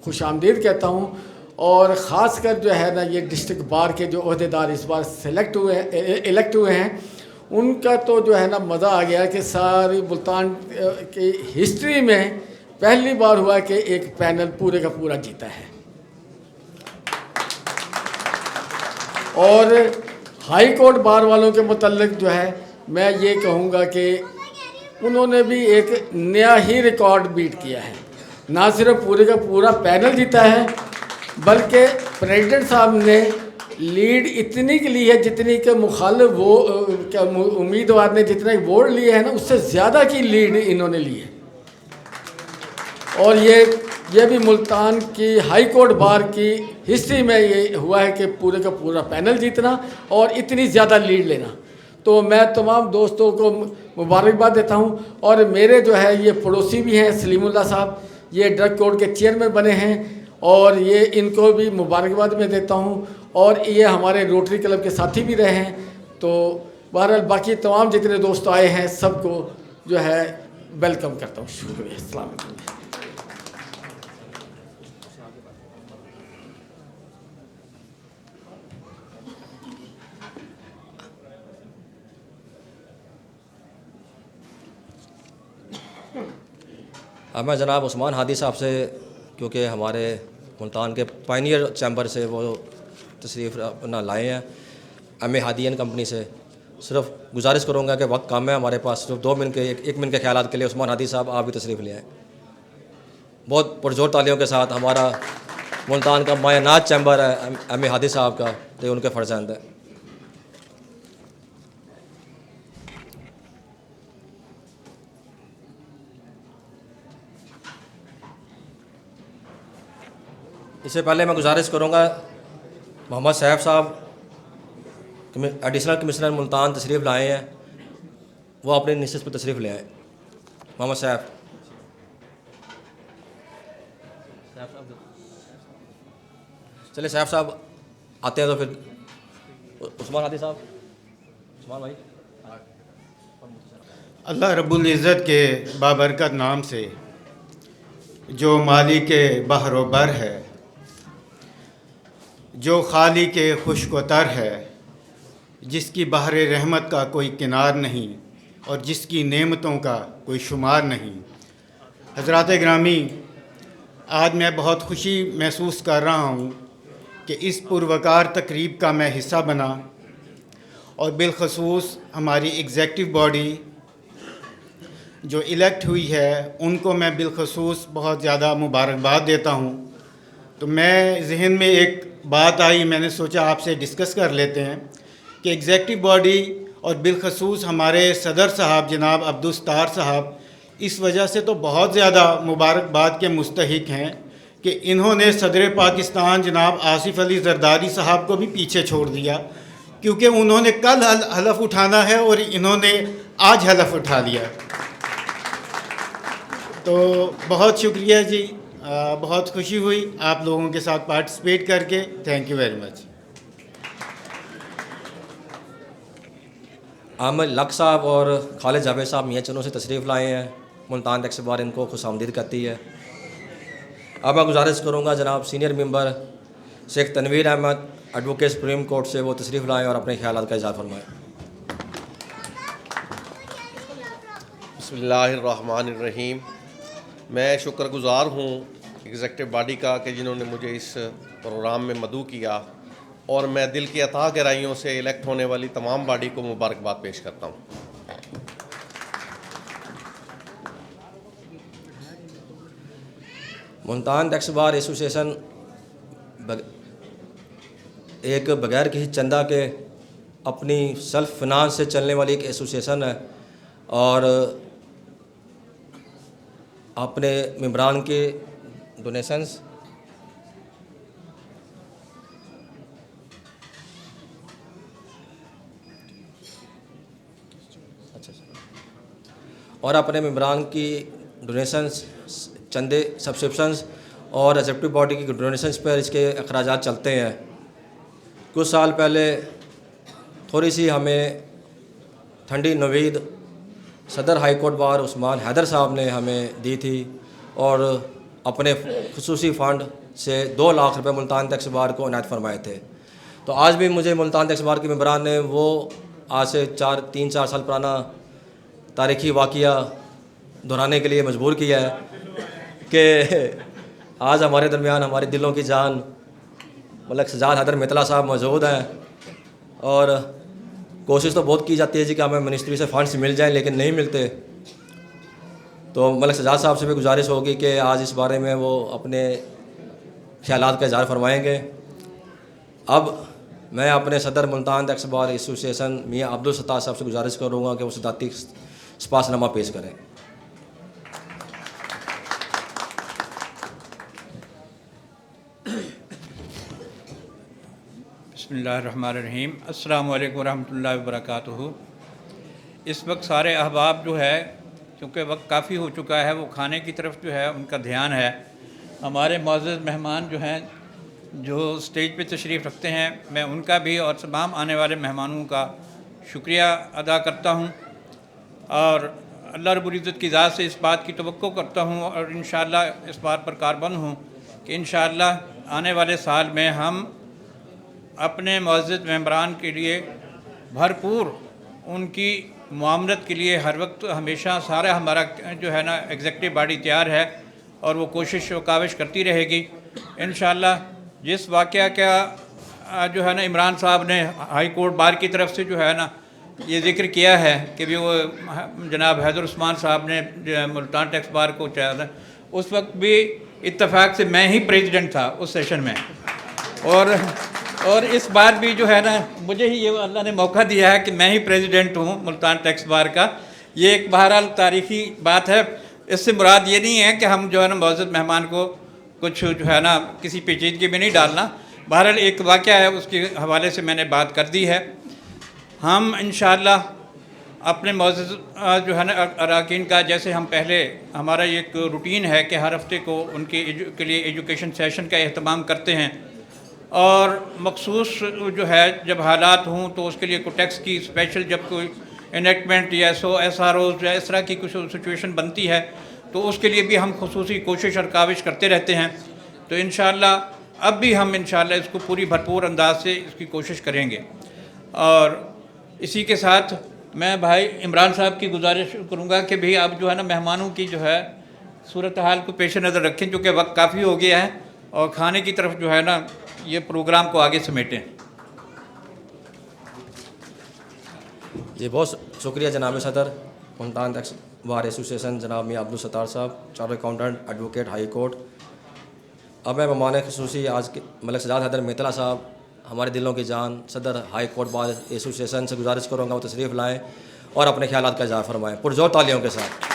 S11: खुश आमदीद कहता हूँ। और ख़ासकर जो है ना ये डिस्ट्रिक्ट बार के जो अहदेदार इस बार इलेक्ट हुए हैं, उनका तो जो है ना मज़ा आ गया कि सारी मुल्तान की हिस्ट्री में पहली बार हुआ कि एक पैनल पूरे का पूरा जीता है। और हाई कोर्ट बार वालों के मुतल्लिक जो है मैं ये कहूँगा कि उन्होंने भी एक नया ही रिकॉर्ड बीट किया है। ना सिर्फ पूरे का पूरा पैनल जीता है, बल्कि प्रेसिडेंट साहब ने लीड इतनी की ली है जितनी के मुखालिफ वो क्या उम्मीदवार ने जितना वोट लिए हैं ना, उससे ज़्यादा की लीड इन्होंने ली है। और ये भी मुल्तान की हाई कोर्ट बार की हिस्ट्री में ये हुआ है कि पूरे का पूरा पैनल जीतना और इतनी ज़्यादा लीड लेना। तो मैं तमाम दोस्तों को मुबारकबाद देता हूँ। और मेरे जो है ये पड़ोसी भी हैं सलीमुल्लाह साहब, ये ड्रग कोर्ट के चेयरमैन बने हैं और ये इनको भी मुबारकबाद मैं देता हूँ। और ये हमारे रोटरी क्लब के साथी भी रहे हैं। तो बहरहाल बाकी तमाम जितने दोस्त आए हैं सबको जो है वेलकम करता हूँ। शुक्रिया। अस्सलाम वालेकुम।
S1: अब मैं जनाब उस्मान हादी साहब से, क्योंकि हमारे मुल्तान के पायनियर चैम्बर से वो तशरीफ़ अपना लाए हैं एम.ए. हादी एंड कंपनी से, सिर्फ गुजारिश करूँगा कि वक्त कम है हमारे पास, सिर्फ 2 मिनट के एक मिनट के ख्यालात के लिए उस्मान हादी साहब आप भी तशरीफ़ ले आए। बहुत पुरजोर तालियों के साथ हमारा मुल्तान का मायनाज चैम्बर है एम.ए. हादी साहब का, तो उनके फ़र्जंद है। इससे पहले मैं गुजारिश करूँगा मोहम्मद सैफ साहब एडिशनल कमिश्नर मुल्तान तशरीफ़ लाए हैं, वो अपनी निश्चित पर तशरीफ़ ले आए। मोहम्मद सैफ चलिए सैफ साहब आते हैं तो फिर उस्मान हादी साहब। उस्मान भाई,
S3: अल्लाह रब्बुल इज़्ज़त के बाबरकत नाम से जो मालिक के बहर बर है, जो खाली के खुशकोतर है, जिसकी बहर रहमत का कोई किनार नहीं और जिसकी नेमतों का कोई शुमार नहीं। हज़रात ग्रामी, आज मैं बहुत खुशी महसूस कर रहा हूँ कि इस पुरवकार तकरीब का मैं हिस्सा बना और बिलखसूस हमारी एग्ज़ेक्टिव बॉडी जो इलेक्ट हुई है उनको मैं बिलखसूस बहुत ज़्यादा मुबारकबाद देता हूँ। तो मैं जहन में एक बात आई, मैंने सोचा आपसे डिस्कस कर लेते हैं कि एग्ज़ेक्टिव बॉडी और बिलखसूस हमारे सदर साहब जनाब अब्दुस्तार साहब इस वजह से तो बहुत ज़्यादा मुबारकबाद के मुस्तहिक हैं कि इन्होंने सदर पाकिस्तान जनाब आसिफ अली जरदारी साहब को भी पीछे छोड़ दिया, क्योंकि उन्होंने कल हलफ उठाना है और इन्होंने आज हलफ उठा लिया। तो बहुत शुक्रिया जी, बहुत खुशी हुई आप लोगों के साथ पार्टिसिपेट करके। Thank you very much.
S1: Aamir luck साहब और खालिद जावेद साहब मियाँ चनों से तशरीफ़ लाए हैं, मुल्तान टैक्स बार इनको खुशामदीद करती है। अब मैं गुजारिश करूँगा जनाब senior member Sheikh Tanveer Ahmad advocate supreme court से वो तशरीफ़ लाएँ और अपने ख्यालात का इज़हार फरमाएँ।
S12: बिस्मिल्लाहिर्रहमानिर्रहीम। मैं शुक्रगुज़ार हूँ एग्ज़ेक्टिव बॉडी का कि जिन्होंने मुझे इस प्रोग्राम में मदऊ किया, और मैं दिल की अता गहराइयों से इलेक्ट होने वाली तमाम बॉडी को मुबारकबाद पेश करता हूँ।
S1: मुल्तान टैक्स बार एसोसिएशन एक बगैर किसी चंदा के अपनी सेल्फ फिनांस से चलने वाली एक एसोसिएशन है और अपने मेंबरान के डोनेशंस और अपने मेम्बरान की डोनेशंस, चंदे, सब्सक्रिप्शंस और एग्जीक्यूटिव बॉडी की डोनेशंस पर इसके अखराजात चलते हैं। कुछ साल पहले थोड़ी सी हमें ठंडी नवीद सदर हाई कोर्ट बार उस्मान हैदर साहब ने हमें दी थी और अपने खुसूसी फ़ंड से 2 लाख रुपए मुल्तान टैक्स बार को इनायत फरमाए थे। तो आज भी मुझे मुल्तान टैक्स बार के मेम्बरान ने वो आज से 3-4 साल पुराना तारीख़ी वाक़या दोहराने के लिए मजबूर किया है कि आज हमारे दरमियान हमारे दिलों की जान मलिक सजाद हैदर मितला साहब मौजूद हैं और कोशिश तो बहुत की जाती है जी कि हमें मिनिस्ट्री से फ़ंड्स मिल जाएं, लेकिन नहीं मिलते। तो मलिक सजाद साहब से भी गुजारिश होगी कि आज इस बारे में वो अपने ख्यालात का इज़हार फरमाएंगे। अब मैं अपने सदर मुल्तान टैक्स बार एसोसिएशन मियाँ अब्दुल सत्तार साहब से गुजारिश करूँगा कि वो सदाती स्पासनामा पेश करें।
S13: बिस्मिल्लाहिर्रहमानिर्रहीम। अस्सलाम वालेकुम रहमतुल्लाहि व बरकातुहू। इस वक्त सारे अहबाब जो है, क्योंकि वक्त काफ़ी हो चुका है, वो खाने की तरफ जो है उनका ध्यान है। हमारे मुअज़्ज़ज़ मेहमान जो हैं, जो स्टेज पे तशरीफ़ रखते हैं, मैं उनका भी और तमाम आने वाले मेहमानों का शुक्रिया अदा करता हूँ और अल्लाह रब्बुल इज़्ज़त की ज़ात से इस बात की तवक्को करता हूँ और इंशाअल्लाह इस बात पर कारबंद हूँ कि इंशाअल्लाह आने वाले साल में हम अपने मुअज़्ज़ज़ मेंबरान के लिए भरपूर उनकी मुआमलत के लिए हर वक्त हमेशा सारा हमारा जो है ना एग्ज़ेक्टिव बॉडी तैयार है और वो कोशिश व काविश करती रहेगी इंशाअल्लाह। जिस वाक़या का जो है ना इमरान साहब ने हाई कोर्ट बार की तरफ से जो है ना ये ज़िक्र किया है कि भी वो जनाब हैदर उस्मान साहब ने मुल्तान टैक्स बार को चाहा था, उस वक्त भी इत्तफाक से मैं ही प्रेसिडेंट था उस सेशन में और इस बार भी जो है ना मुझे ही ये अल्लाह ने मौका दिया है कि मैं ही प्रेसिडेंट हूँ मुल्तान टैक्स बार का। ये एक बहरहाल तारीख़ी बात है। इससे मुराद ये नहीं है कि हम जो है ना मुअज़्ज़ज़ मेहमान को कुछ जो है ना किसी पेचीदगी में नहीं डालना। बहरहाल एक वाक़या है, उसके हवाले से मैंने बात कर दी है। हम इंशाअल्लाह अपने मुअज़्ज़ज़ जो है ना अरकान का, जैसे हम पहले हमारा एक रूटीन है कि हर हफ्ते को उनके के लिए एजुकेशन सेशन का अहतमाम करते हैं और मखसूस जो है जब हालात हों तो उसके लिए कोई टैक्स की स्पेशल जब कोई इनेक्टमेंट या SROs या इस तरह की कुछ सिचुएशन बनती है तो उसके लिए भी हम खुसूसी कोशिश और काविश करते रहते हैं। तो इंशाअल्लाह अब भी हम इंशाअल्लाह इसको पूरी भरपूर अंदाज से इसकी कोशिश करेंगे। और इसी के साथ मैं भाई इमरान साहब की गुजारिश करूँगा कि भाई आप जो है ना मेहमानों की जो है सूरत हाल को पेश नज़र रखें, क्योंकि वक्त काफ़ी हो गया है और खाने की तरफ जो है ना ये प्रोग्राम को आगे समेटें।
S1: जी बहुत शुक्रिया जनाब सदर मुल्तान टैक्स बार एसोसिएशन जनाब मियाँ अब्दुल सत्तार साहब, chartered accountant, advocate, high court. अब मैं मेहमान खुसूसी आज के मलिक सजाद हैदर मितला साहब, हमारे दिलों की जान, सदर हाई कोर्ट बार एसोसिएशन से गुजारिश करूँगा वो तशरीफ़ लाएँ और अपने ख्यालात का इज़हार फरमाएँ पुरजोर तालियों के साथ।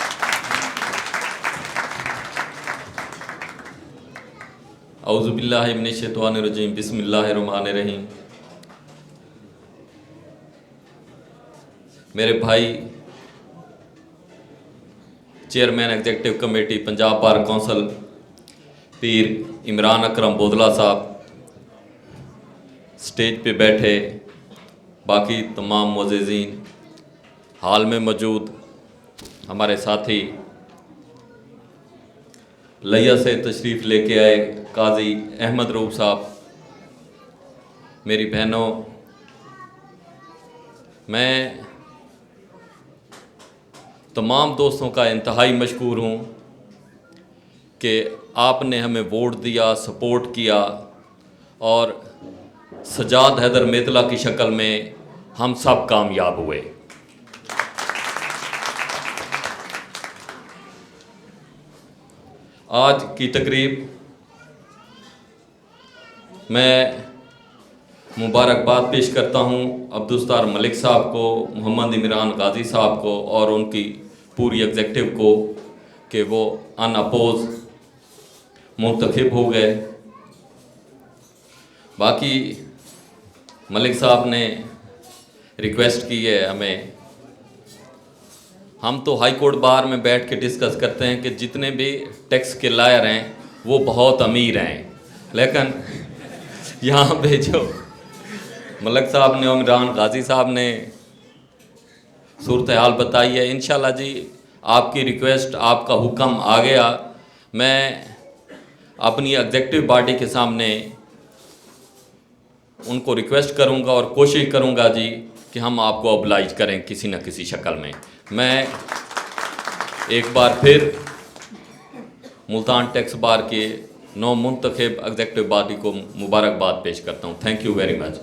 S14: औज़ुबिल्लाहि मिनश्शैतानिर्रजीम, बिस्मिल्लाहिर्रहमानिर्रहीम। मेरे भाई chairman executive committee Punjab bar council Pir Imran अकरम बोदला साहब, स्टेज पे बैठे बाकी तमाम मुअज़्ज़िज़ीन, हाल में मौजूद हमारे साथी, लिया से तशरीफ़ लेके आए काजी अहमद रूब साहब, मेरी बहनों, मैं तमाम दोस्तों का इंतहाई मशकूर हूँ कि आपने हमें वोट दिया, सपोर्ट किया और सजाद हैदर मितला की शक्ल में हम सब कामयाब हुए। आज की तकरीब मैं मुबारकबाद पेश करता हूँ अब्दुल सत्तार मलिक साहब को, मोहम्मद इमरान गाजी साहब को और उनकी पूरी एग्जीक्यूटिव को कि वो अनअपोज मुंतखब हो गए। बाकी मलिक साहब ने रिक्वेस्ट की है हमें, हम तो हाई कोर्ट बार में बैठ के डिस्कस करते हैं कि जितने भी टैक्स के लायर हैं वो बहुत अमीर हैं, लेकिन यहाँ पे जो मलिक साहब ने और इमरान गाजी साहब ने सूरत हाल बताई है, इंशाल्लाह जी आपकी रिक्वेस्ट, आपका हुक्म आ गया, मैं अपनी एग्जेक्टिव बॉडी के सामने उनको रिक्वेस्ट करूंगा और कोशिश करूंगा जी कि हम आपको ऑब्लाइज करें किसी न किसी शक्ल में। मैं एक बार फिर मुल्तान टैक्स बार के नौ मुंतखब एग्जेक्टिव बॉडी को मुबारकबाद पेश करता हूँ। Thank you very much.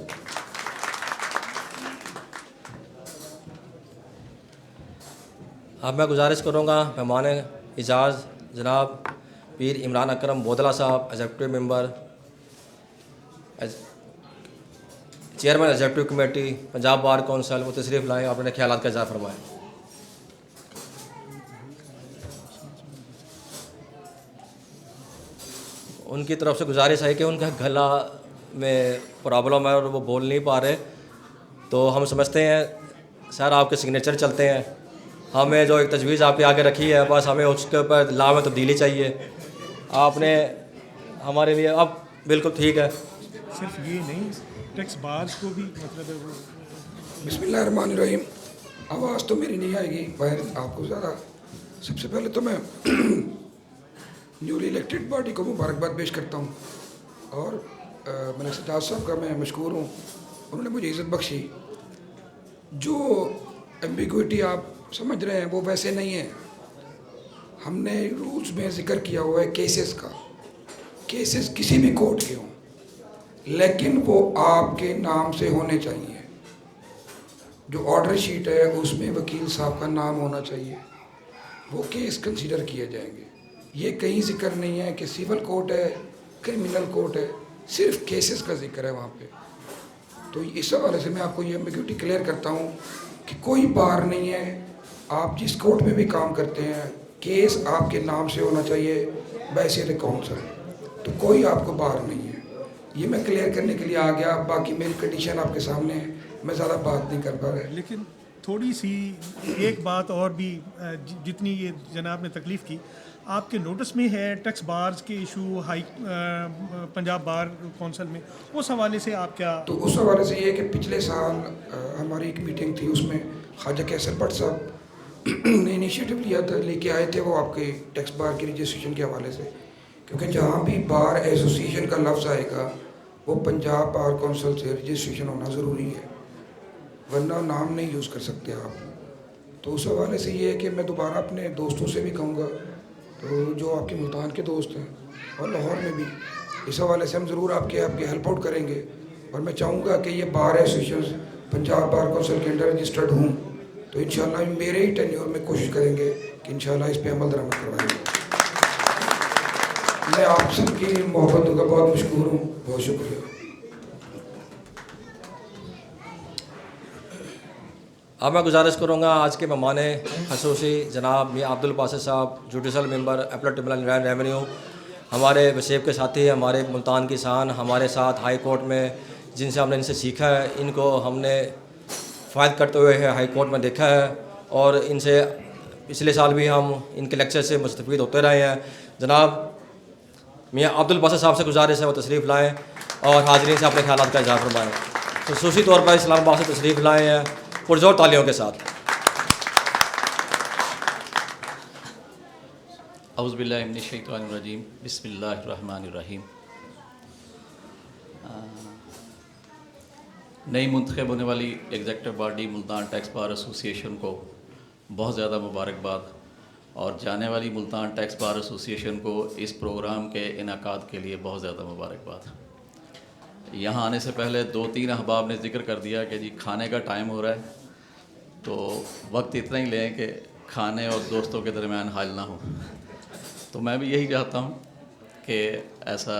S1: अब मैं गुजारिश करूँगा मेहमान इजाज़ जनाब पीर इमरान अकरम बोदला साहब, executive member, chairman executive committee Punjab bar council, वो तशरीफ़ लाएँ, अपने ख्यालात का इज़हार फरमाएँ। उनकी तरफ से गुजारिश है कि उनका गला में प्रॉब्लम है और वो बोल नहीं पा रहे, तो हम समझते हैं सर आपके सिग्नेचर चलते हैं, हमें जो एक तजवीज़ आपके आगे रखी है बस हमें उसके ऊपर ला में तब्दीली चाहिए। आपने हमारे लिए अब बिल्कुल ठीक है।
S4: सिर्फ ये नहीं, टैक्स बार्स को भी मतलब है वो।
S15: बिस्मिल्लाहिर्रहमानिर्रहीम। आवाज़ तो मेरी नहीं आएगी बाहर आपको ज़्यादा। सबसे पहले तो मैं न्यूली इलेक्टेड बॉडी को मुबारकबाद पेश करता हूँ और मैंने सजाद साहब का मैं मशकूर हूँ, उन्होंने मुझे इज़्ज़त बख्शी। जो एम्बिग्विटी आप समझ रहे हैं वो वैसे नहीं है। हमने रूल्स में ज़िक्र किया हुआ है केसेस का, केसेस किसी भी कोर्ट के हों, लेकिन वो आपके नाम से होने चाहिए। जो ऑर्डर शीट है उसमें वकील साहब का नाम होना चाहिए, वो केस कंसीडर किए जाएंगे। ये कहीं जिक्र नहीं है कि सिविल कोर्ट है, क्रिमिनल कोर्ट है, सिर्फ केसेस का जिक्र है वहाँ पे। तो इस हवाले से मैं आपको ये एम्बिग्विटी क्लियर करता हूँ कि कोई बार नहीं है। आप जिस कोर्ट में भी काम करते हैं केस आपके नाम से होना चाहिए वैसे द काउंसिल, तो कोई आपको बार नहीं है। ये मैं क्लियर करने के लिए आ गया। बाकी मेरी कंडीशन आपके सामने है, मैं ज़्यादा बात नहीं कर पा रहा।
S4: लेकिन थोड़ी सी एक बात और भी, जितनी ये जनाब ने तकलीफ़ की, आपके नोटिस में है टैक्स बार्स के issue high Punjab bar council में, उस हवाले से आप क्या? तो
S15: उस हवाले से ये कि पिछले साल हमारी एक मीटिंग थी, उसमें ख्वाजा कैसर भट्ट साहब ने इनिशिएटिव लिया था, लेके आए थे वो आपके टैक्स बार के रजिस्ट्रेशन के हवाले से, क्योंकि जहाँ भी बार एसोसिएशन का लफ्ज़ आएगा वो पंजाब बार कौंसिल से रजिस्ट्रेशन होना ज़रूरी है, वरना नाम नहीं यूज़ कर सकते आप। तो उस हवाले से ये है कि मैं दोबारा अपने दोस्तों से भी कहूँगा, तो जो आपके मुल्तान के दोस्त हैं और लाहौर में भी, इस हवाले से हम ज़रूर आपके हेल्प आउट करेंगे। और मैं चाहूँगा कि ये bar association Punjab bar council के अंडर रजिस्टर्ड हूँ, तो इंशाल्लाह मेरे ही टेन्योर में कोशिश करेंगे कि इंशाल्लाह इस पर अमल दरामद करवाएंगे। मैं आप सबकी मोहब्बतों का बहुत मशकूर हूँ, बहुत शुक्रिया।
S1: अब मैं गुजारिश करूँगा आज के मेहमान खसूसी जनाब मियाँ अब्दुल बासित साहब, judicial member appellate tribunal land revenue, हमारे वसीब के साथी, हमारे मुल्तान की शान, हमारे साथ हाई कोर्ट में जिनसे हमने इनसे सीखा है, इनको हमने फ़ायद करते हुए हाई कोर्ट में देखा है और इनसे पिछले साल भी हम इनके लेक्चर से मुस्तफ़ीद होते रहे हैं। जनाब मियाँ अब्दुल बासित साहब से गुजारिश है वो तशरीफ़ लाएँ और हाज़रीन से अपने ख्यालात का इज़हार फरमाएँ। खसूसी तौर पर इस्लामाबाद से तशरीफ़ लाए हैं पुरजोर तालियों के साथ।
S6: औज़ु बिल्लाहि मिनश शैतानिर रजीम, बिस्मिल्लाहिर्रहमानिर रहीम। नई मुंतखब होने वाली executive body Multan tax bar association को बहुत ज़्यादा मुबारकबाद और जाने वाली मुल्तान टैक्स बार एसोसिएशन को इस प्रोग्राम के इनाकाद के लिए बहुत ज़्यादा मुबारकबाद। यहाँ आने से पहले 2-3 अहबाब ने जिक्र कर दिया कि जी खाने का टाइम हो रहा है, तो वक्त इतना ही लें कि खाने और दोस्तों के दरमियान हाल ना हो। तो मैं भी यही चाहता हूँ कि ऐसा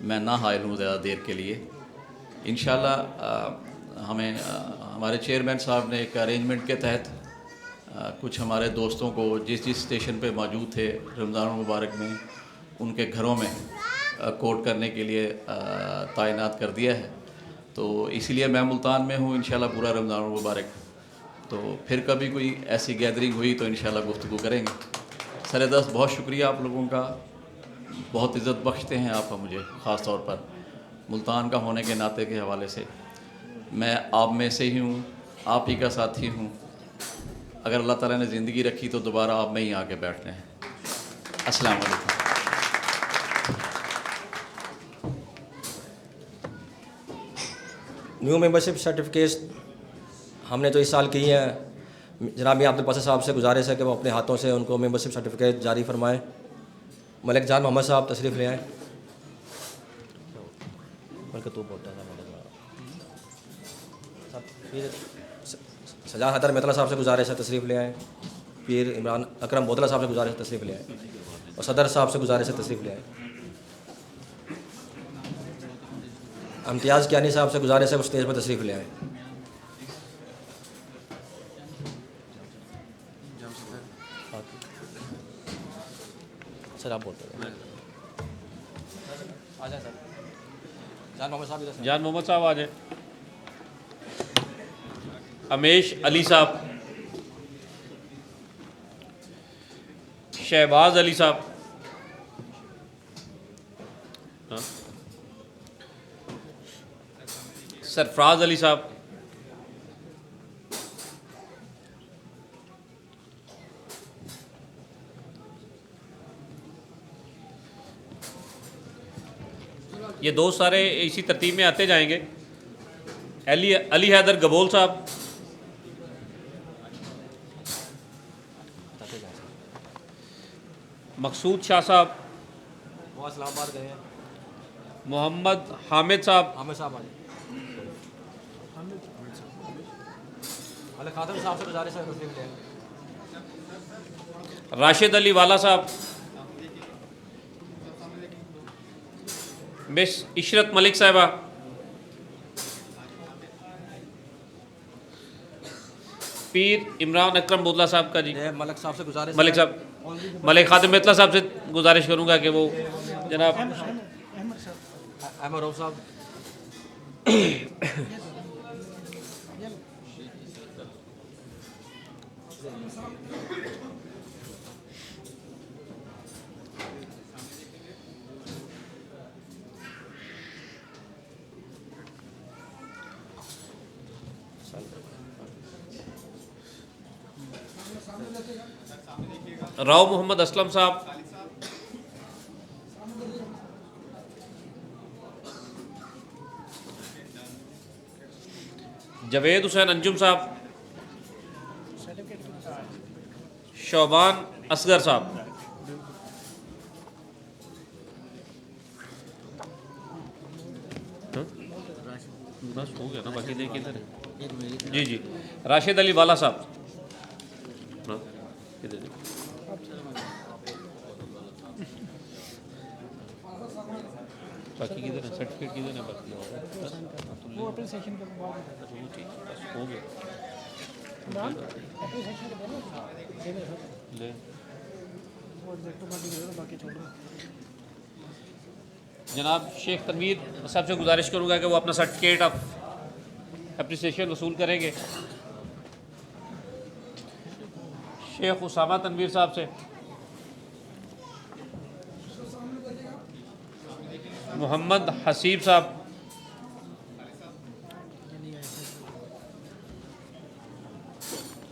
S6: मैं ना हायल हूँ ज़्यादा देर के लिए। इंशाल्लाह हमें हमारे चेयरमैन साहब ने एक अरेंजमेंट के तहत कुछ हमारे दोस्तों को जिस स्टेशन पे मौजूद थे रमज़ान मुबारक में, उनके घरों में कोट करने के लिए तैनात कर दिया है। तो इसीलिए मैं मुल्तान में हूँ इंशाल्लाह पूरा रमज़ान मुबारक। तो फिर कभी कोई ऐसी गैदरिंग हुई तो इंशाल्लाह गुफ्तगू करेंगे। सर-ए-दस्त बहुत शुक्रिया आप लोगों का, बहुत इज़्ज़त बख्शते हैं आप मुझे, ख़ास तौर पर मुल्तान का होने के नाते के हवाले से। मैं आप में से ही हूँ, आप ही का साथी हूँ। अगर अल्लाह ताला ने ज़िंदगी रखी तो दोबारा आप में ही आके बैठते हैं। अस्सलाम वालेकुम।
S1: न्यू मेंबरशिप सर्टिफिकेट हमने तो इस साल की हैं। जनाब मियां अब्दुल बासित साहब से गुजारिश है कि वो अपने हाथों से उनको मेंबरशिप सर्टिफिकेट जारी फरमाएं। मलिक जान मोहम्मद साहब तशरीफ़ ले आएँ। सजाद हैदर मेतला साहब से गुजारिश है तशरीफ़ ले आएँ। पीर इमरान अकरम बोतला साहब से गुजारिश है तशरीफ़ ले आएँ। और सदर साहब से गुजारिश है तशरीफ़ ले आएँ। इम्तियाज़ कियानी साहब से गुजारिश है वो स्टेज पर तशरीफ़ ले आएँ। सर आप बोलते हैं। आ जाए सर। जान मोहम्मद साहब इधर से।
S5: जान मोहम्मद साहब आ जाए। अमेश अली साहब, शहबाज अली साहब, हाँ? सरफराज अली साहब, ये दो सारे इसी तरतीब में आते जाएंगे। अली हैदर गबोल साहब, मकसूद शाह साहब,
S1: वो इस्लामाबाद गए हैं।
S5: मोहम्मद हामिद साहब,
S1: हामिद साहब आए। अली खादम साहब से गुजारिश है तशरीफ़ ले आएँ।
S5: राशिद अली वाला साहब, मिस इशरत मलिक साहिबा, पीर इमरान अकरम बोतला साहब का जी।
S1: मलिक साहब से गुजारिश,
S5: मलिक साहब, मलिक खादिम मेतला साहब से गुजारिश करूंगा कि वो जनाब
S1: अहमद रऊफ साहब।
S5: राव मोहम्मद असलम साहब, जवेद हुसैन अंजुम साहब, शोबान असगर साहब, बस हो गया ना, बाकी देखिए इधर जी जी। राशिद अली वाला साहब, हाँ, इधर बाकी किधर है, सर्टिफिकेट किधर है? बाकी वो एप्लीकेशन के बाद वो ठीक बस हो गया ले जनाब शेख तनवीर साहब से गुजारिश करूँगा कि वो अपना सर्टिफिकेट ऑफ एप्रिसिएशन वसूल करेंगे। शेख उसामा तनवीर साहब से, मोहम्मद हसीब साहब,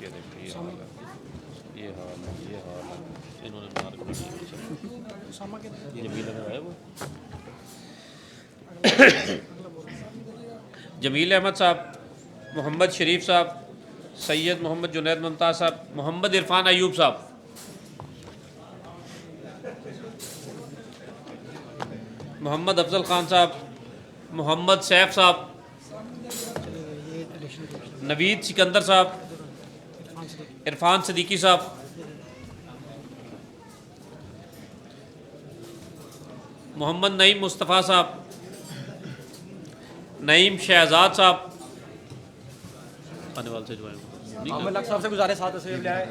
S5: ये हाल है इन्होंने मार्क जमील अहमद साहब, मोहम्मद शरीफ साहब, सैयद मोहम्मद जुनैद मुमताज़ साहब, मोहम्मद इरफान अयूब साहब, मोहम्मद अफजल ख़ान साहब, मोहम्मद सैफ साहब, नवीद सिकंदर साहब, इरफान सदीकी साहब, मोहम्मद नईम मुस्तफ़ा साहब, नईम शहजाद साहब, आने वाले से जो है
S1: मोहम्मद लक साहब से गुजारिश हाथ तशरीफ़ ले आए।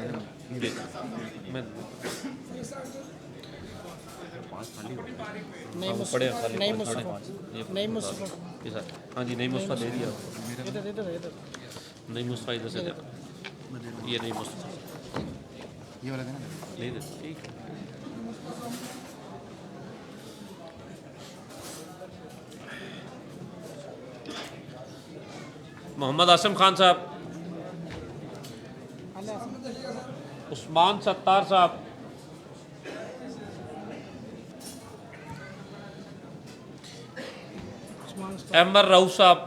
S5: पढ़े नहीं मुस्तफ़ा, हाँ जी नहीं मुस्तफ़ा दे दिया, नहीं मुस्तफ़ा इधर से ये नहीं मुस्तफा,
S3: ये वाला देना।
S5: ले दे, ठीक है। मोहम्मद आसिम खान साहब, उस्मान सत्तार साहब, अहमद राउफ साहब,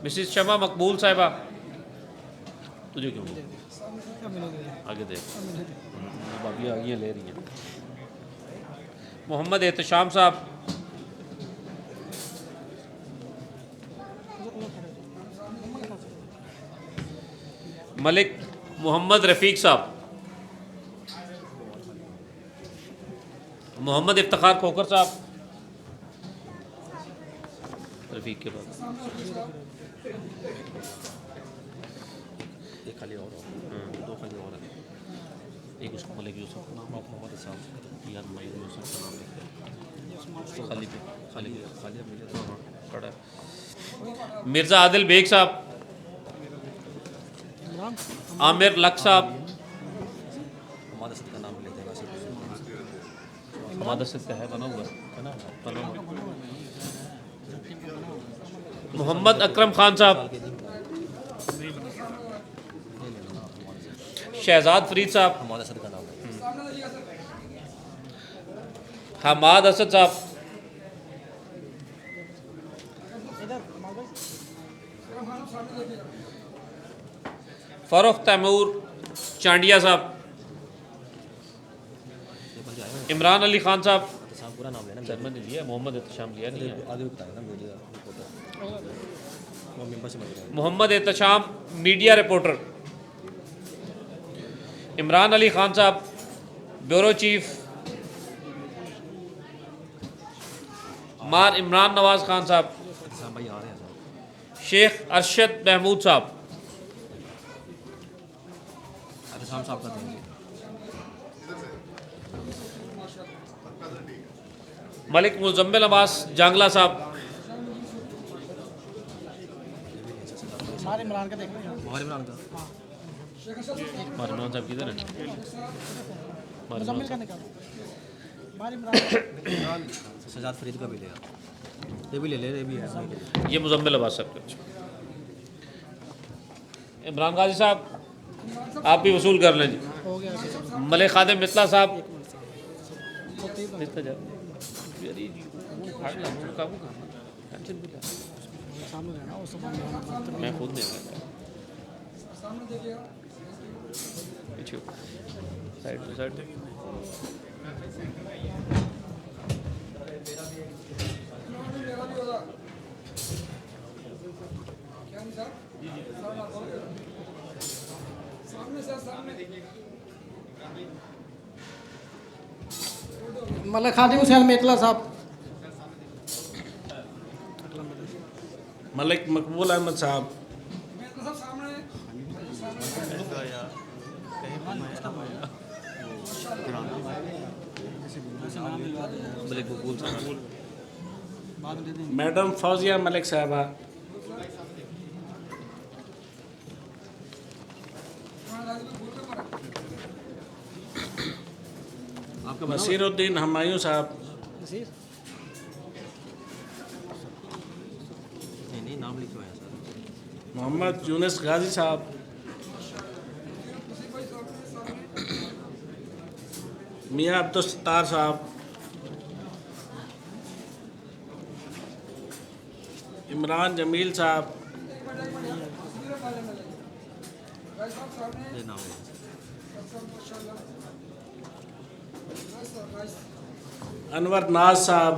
S5: मिसिस शमा मकबूल साहिबा, तुझे क्यों आगे देख, भाभी आगे ले रही है। मोहम्मद एहतशाम साहब, मलिक मोहम्मद रफ़ीक साहब, मोहम्मद इफ्तिखार खोकर साहब, रफ़ीक के बाद एक खाली और, दो खाली और है, एक उसको मलिक यूसुफ का नाम, मोहम्मद साहब याद मलिक यूसुफ का नाम लिखते हैं, खाली पे खाली खाली पड़ा है। मिर्ज़ा आदिल बेग साहब, आमिर लक साहब, हमारा सद का नाम लेते हैं, हमारा सद का है बना हुआ है ना, बना हुआ। मोहम्मद अकरम खान साहब, शहजाद फरीद साहब, हमारा सद का नाम है। हमाद असद साहब, फ़ारूक तैमूर चांडिया साहब, इमरान अली खान साहब, पूरा नाम लेना, जर्मन ने लिया, मोहम्मद एहतशाम लिया नहीं है, आगे बताया ना media reporter, Mohammad Ehtesham media reporter, Imran Ali Khan साहब ब्यूरो चीफ, मार इमरान नवाज खान साहब, शेख अरशद महमूद साहब, साहब का देंगे, मलिक मुजम्मिल अब्बास जांगला साहब,
S9: इमरान का देखना,
S5: इमरान का इमरान साहब किधर है?
S1: सजाद फरीद का भी ले, ये भी ले ले, ये भी है,
S5: ये मुजम्मिल अब्बास साहब का। इमरान गाजी साहब आप भी वसूल कर लें जी। मलिक खादिम मितला साहब, मैं खुद दे साइड टू साइड।
S9: मलिक खादिम हुसैन मेतला साहब,
S2: मलिक मकबूल अहमद साहब, मैडम फौजिया मलिक साहबा, नसीरुद्दीन हमायूं साहब,
S1: नहीं नाम लिखो है सर,
S2: मोहम्मद यूनुस गाजी साहब, मियाँ अब्दुल सत्तार साहब, इमरान जमील साहब,
S1: ये नाम है,
S2: अनवर नाज साहब,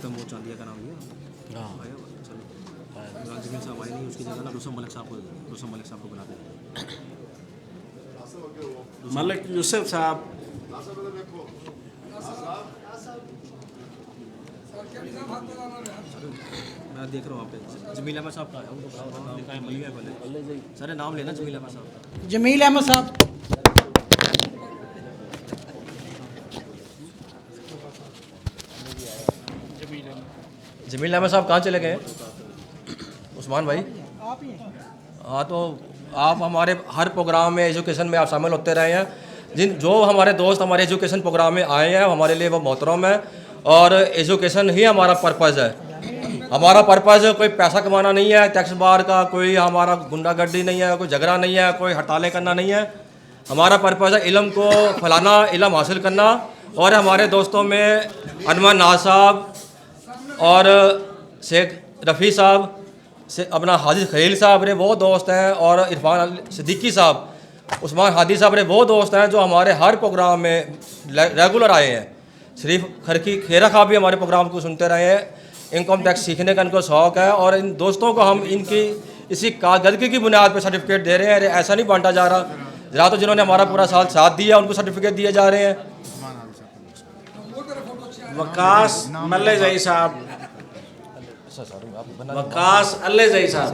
S1: वो चांदिया का नाम लिया, हाँ आया, चलो इमरान जमील साहब आए नहीं, उसकी जगह ना रुस्तम मलिक साहब को बुलाते हैं।
S2: मलिक यूसुफ साहब,
S1: मैं देख रहा हूँ आप जमील अहमद साहब का है, उनको दिखाएं मलिया पहले सर नाम लेना जमील अहमद साहब।
S9: जमील अहमद साहब।
S1: जमील अहमद साहब कहाँ चले गए? उस्मान भाई हाँ, तो आप हमारे हर प्रोग्राम में एजुकेशन में आप शामिल होते रहे हैं। जो हमारे दोस्त हमारे एजुकेशन प्रोग्राम में आए हैं हमारे लिए वो मोहतरम है, और एजुकेशन ही हमारा पर्पज़ है। हमारा पर्पज़ कोई पैसा कमाना नहीं है टैक्स बार का, कोई हमारा गुंडागर्दी नहीं है, कोई झगड़ा नहीं है, कोई हड़तालें करना नहीं है। हमारा पर्पज़ है इल्म को फैलाना, इल्म हासिल करना। और हमारे दोस्तों में अनवर नाज साहब और शेख रफ़ी साहब से अपना हाजी खलील साहब रे वो दोस्त हैं, और इरफान सिद्दीकी साहब, उस्मान हादी साहब रे वो दोस्त हैं जो हमारे हर प्रोग्राम में रेगुलर आए हैं। शरीफ खरकी खेरा खां भी हमारे प्रोग्राम को सुनते रहे हैं। इनकम टैक्स सीखने का इनको शौक़ है, और इन दोस्तों को हम इनकी इसी कारकर्दगी की बुनियाद पर सर्टिफिकेट दे रहे हैं। ऐसा नहीं बांटा जा रहा। जरा तो जिन्होंने हमारा पूरा साल साथ दिया उनको सर्टिफिकेट दिए जा रहे हैं।
S2: वकास मल्ले जई साहब, वकास अल्ले जई साहब,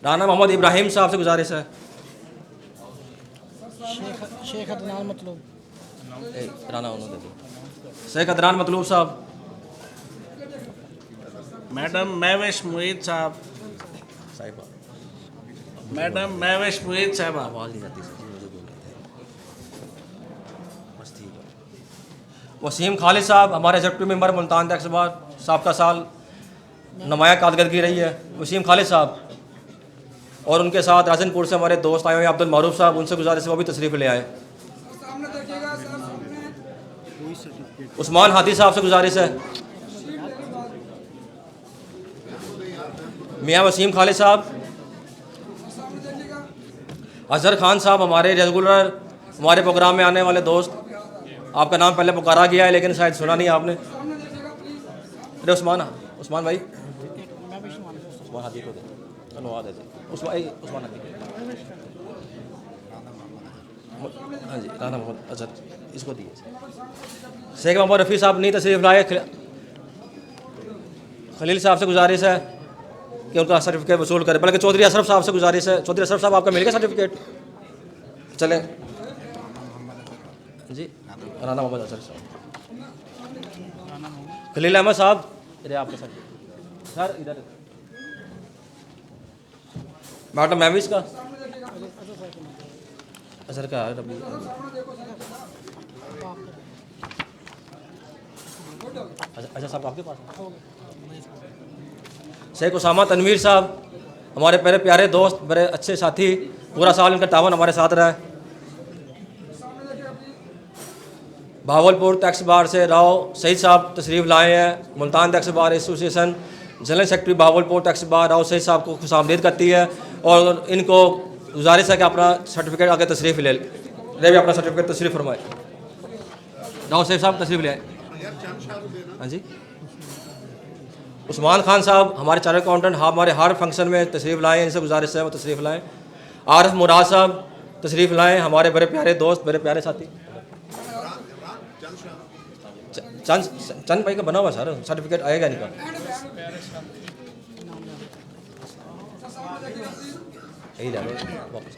S1: राना मोहम्मद इब्राहिम साहब से गुजारिश है।
S9: शेख अदनान मतलूब,
S1: राना उन्होंने शेख अदनान मतलूब साहब।
S2: मैडम महवेश मुईद साहब, मैडम महवेश मुईद साहब।
S1: आवाज़ नहीं आती वसीम खालिद साहब हमारे एग्जीक्यूटिव मेंबर मुल्तान टैक्स बार साहब का साल नुमाया कारकर्दगी रही है। वसीम खालिद साहब और उनके साथ राजनपुर से हमारे दोस्त आए हुए अब्दुल मारूफ साहब, उनसे गुजारिश है वो भी तशरीफ़ ले आए। उस्मान हादी साहब से गुजारिश है। मियाँ वसीम खालिद साहब, अजहर खान साहब हमारे रेगुलर हमारे प्रोग्राम में आने वाले दोस्त, आपका नाम पहले पुकारा गया है लेकिन शायद सुना नहीं आपने। अरे उस्मान भाई, उस्मान हादी को दे, उस्मान हादी, हाँ जी, राना मोहम्मद अजहर इसको दिए। शेख मोहम्मद रफ़ी साहब नहीं तशरीफ़ लाए। खलील साहब से गुजारिश है कि उनका सर्टिफिकेट वसूल करें। बल्कि चौधरी अशरफ साहब से गुजारिश है। चौधरी अशरफ साहब आपका मिल गया सर्टिफिकेट? चलें जी। राना मोहम्मद अशरफ साहब, खलील अहमद साहब, इधर आपका सर इधर। मैडम महविश का असर का है। अच्छा साहब आपके पास। शेख उसामा तनवीर साहब हमारे पहले प्यारे दोस्त, बड़े अच्छे साथी, पूरा साल इनका तावन हमारे साथ रहा है। भावलपुर टैक्स बार से राव सईद साहब तशरीफ़ लाए हैं। Multan tax bar association general secretary Bahawalpur tax bar Rao Saeed साहब को खुशामदीद करती है, और इनको गुजारिश है कि अपना सर्टिफिकेट आगे तशरीफ़ ले भी अपना सर्टिफिकेट तशरीफ़ फरमाए। राव सईद साहब तशरीफ़ ले आए। हाँ जी। उस्मान खान साहब हमारे चार्टर्ड अकाउंटेंट हमारे हर फंक्शन में तशरीफ़ लाएँ, इनसे गुजारिश है वो तशरीफ़ लाएँ। आरिफ मुराद साहब तशरीफ़ लाएँ, हमारे बड़े प्यारे दोस्त, बड़े प्यारे साथी। चंद भाई का बना हुआ सर सर्टिफिकेट आएगा इनका। यही ले वापस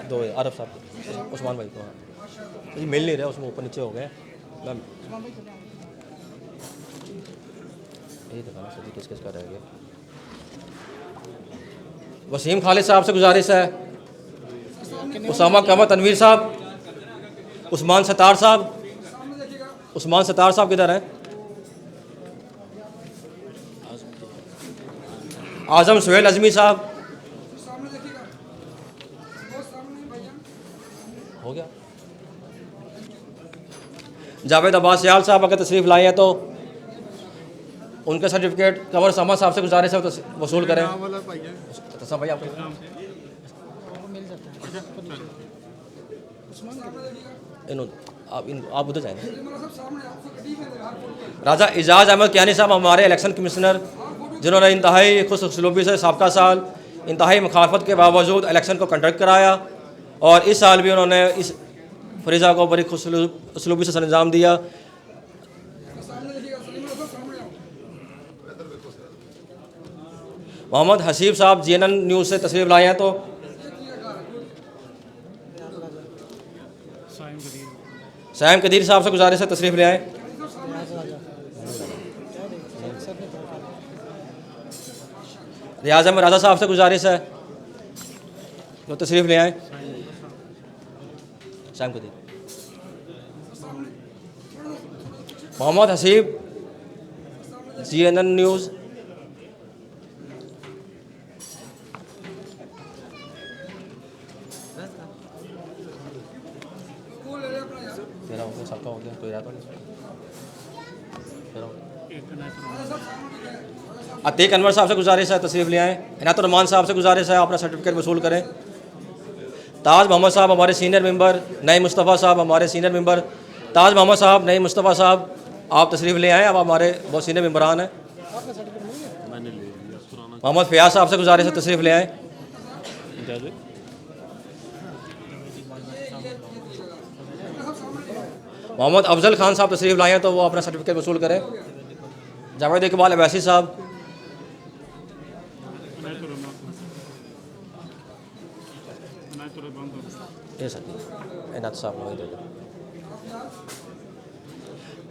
S1: दो आरिफ साहब, उस्मान भाई को जी मिल नहीं रहा, उसमें ऊपर नीचे हो गए। मैम यही दिखाना सर किस किस का रह गया। वसीम खालिद साहब से गुजारिश है। उसामा कामत तनवीर साहब, उस्मान सतार साहब, उस्मान सतार साहब किधर हैं? आजम सुहेल अजमी साहब, हो गया। जावेद अब्बास सियाल साहब अगर तशरीफ़ लाए हैं तो उनके सर्टिफिकेट कवर सामा साहब से गुजारिश है तो वसूल करें। तो भाई आपको आप उधर जाएंगे। राजा एजाज अहमद कियानी साहब हमारे इलेक्शन कमिश्नर, जिन्होंने इंतहाई खुशउस्लूबी से सबका साल इंतहाई मुखालफत के बावजूद इलेक्शन को कंडक्ट कराया, और इस साल भी उन्होंने इस फरीज़ा को बड़ी खुशउस्लूबी से अंजाम दिया। मोहम्मद हसीब साहब GNN न्यूज़ से तशरीफ़ लाए हैं, तो साइम कदीर साहब से गुजारिश है तशरीफ़ ले आएँ। रियाज अहमद राजा साहब से गुजारिश है तो तशरीफ़ ले आएँ। साइम कदीर, मोहम्मद हसीब GNN न्यूज़, सबका हो गया, कोई रहा तो नहीं। अतीक अनवर साहब से गुजारिश है तशरीफ़ ले आएँ। इनायत रहमान साहब से गुजारिश है अपना सर्टिफिकेट वसूल करें। ताज मोहम्मद साहब हमारे सीनियर मेंबर, नईम मुस्तफ़ा साहब हमारे सीनियर मेंबर, ताज मोहम्मद साहब, नईम मुस्तफ़ा साहब आप तशरीफ़ ले आएँ, अब हमारे बहुत सीनियर मेंबरान हैं। मोहम्मद फ़याज़ साहब से गुजारिश है तशरीफ़ ले आएँ। मोहम्मद अफजल खान साहब तशरीफ़ लाए हैं तो वो अपना सर्टिफिकेट वसूल करें। जावेद इकबाल अवैसी साहब,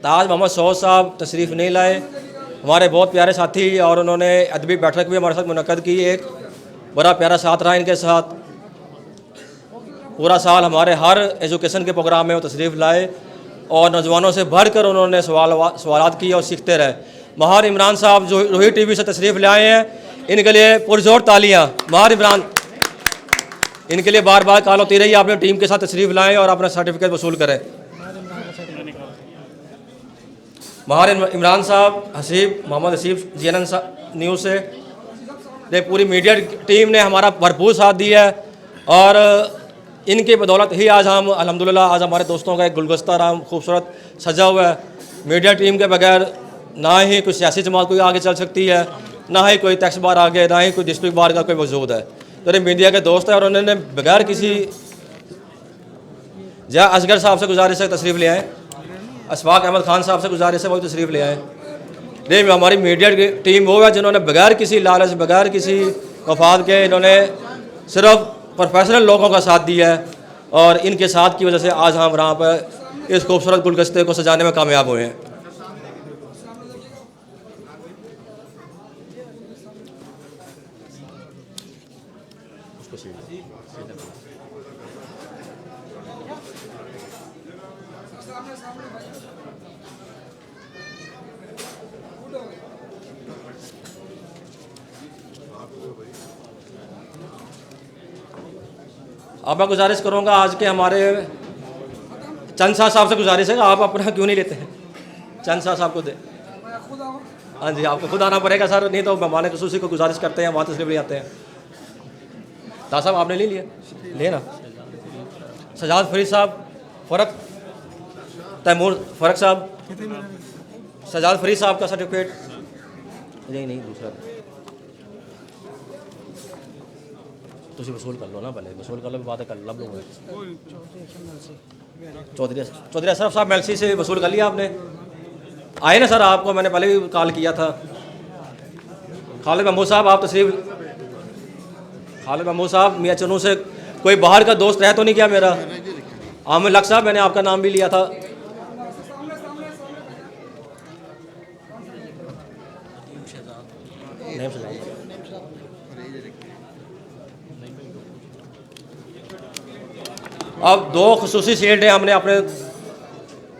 S1: ताज मोहम्मद सौद साहब तशरीफ़ नहीं लाए, हमारे बहुत प्यारे साथी, और उन्होंने अदबी बैठक भी हमारे साथ मुनक़्क़द की। एक बड़ा प्यारा साथ रहा इनके साथ, पूरा साल हमारे हर एजुकेशन के प्रोग्राम में वो तशरीफ़ लाए और नौजवानों से भर कर उन्होंने सवालात किए और सीखते रहे। महार इमरान साहब जो रोही TV से तशरीफ़ ले आए हैं, इनके लिए पुरजोर तालियां। महार इमरान, इनके लिए बार बार कॉल होती रही, आपने टीम के साथ तशरीफ़ लाएँ और अपना सर्टिफिकेट वसूल करें। महार इमरान साहब, हसीब, मोहम्मद हसीब GNN न्यूज़ से, ये पूरी मीडिया टीम ने हमारा भरपूर साथ दिया है और इनकी बदौलत ही आज हम अल्हम्दुलिल्लाह आज हमारे दोस्तों का एक गुलदस्ता रहा खूबसूरत सजा हुआ है। मीडिया टीम के बगैर ना ही कोई सियासी जमात कोई आगे चल सकती है, ना ही कोई टैक्स बार आगे, ना ही कोई डिस्ट्रिक्ट बार का कोई वजूद है। तो ये मीडिया के दोस्त हैं और उन्होंने बगैर किसी जया असगर साहब से गुजारिश है तशरीफ़ ले आएँ। अशफाक अहमद खान साहब से गुजारिश है वो तशरीफ़ ले आएँ। ये हमारी मीडिया की टीम वो है जिन्होंने बगैर किसी लालच, बगैर किसी मफाद के, इन्होंने सिर्फ प्रोफेशनल लोगों का साथ दिया है और इनके साथ की वजह से आज हम यहाँ पर इस खूबसूरत गुलदस्ते को सजाने में कामयाब हुए हैं। अब मैं गुजारिश करूँगा आज के हमारे चंद शाह साहब से गुजारिश है, आप अपना क्यों नहीं लेते हैं, चंद शाह साहब को दे। हाँ जी, आपको खुद आना पड़ेगा सर, नहीं तो मेहमान खुसूसी को गुजारिश करते हैं वहाँ तशरीफ़ ले आते हैं। ताज साहब आपने ले लिया, लेना। सजाद फरीद साहब, फ़रक तैमूर फ़रक साहब, सजाद फरीद साहब का सर्टिफिकेट नहीं दूसरा तुझे वसूल कर लो ना, पहले वसूल कर लो, बात कर लब लोग। चौधरी अशरफ साहब मेलसी से वसूल कर लिया आपने, आए ना सर, आपको मैंने पहले भी कॉल किया था। खालिद महमूद साहब आप तशरीफ़, खालिद महमूद साहब मियाँ चनू से कोई बाहर का दोस्त रह तो नहीं क्या मेरा? आमिर लक साहब मैंने आपका नाम भी लिया था। अब दो खुसूसी सीटें हमने अपने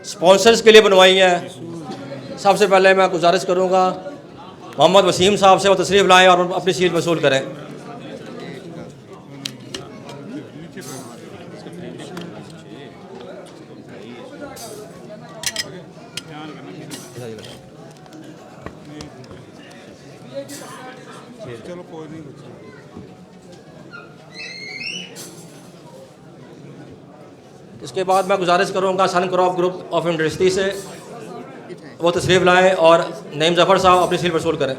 S1: स्पॉन्सर्स के लिए बनवाई हैं। सबसे पहले मैं गुजारिश करूंगा मोहम्मद वसीम साहब से वो तशरीफ़ लाएं और अपनी सीट वसूल करें।
S16: चलो कोई नहीं,
S1: इसके बाद मैं गुजारिश करूंगा सन क्रॉप ग्रुप ऑफ इंडस्ट्री से वो तशरीफ़ लाएं और नईम ज़फ़र साहब अपनी सीट वसूल करें।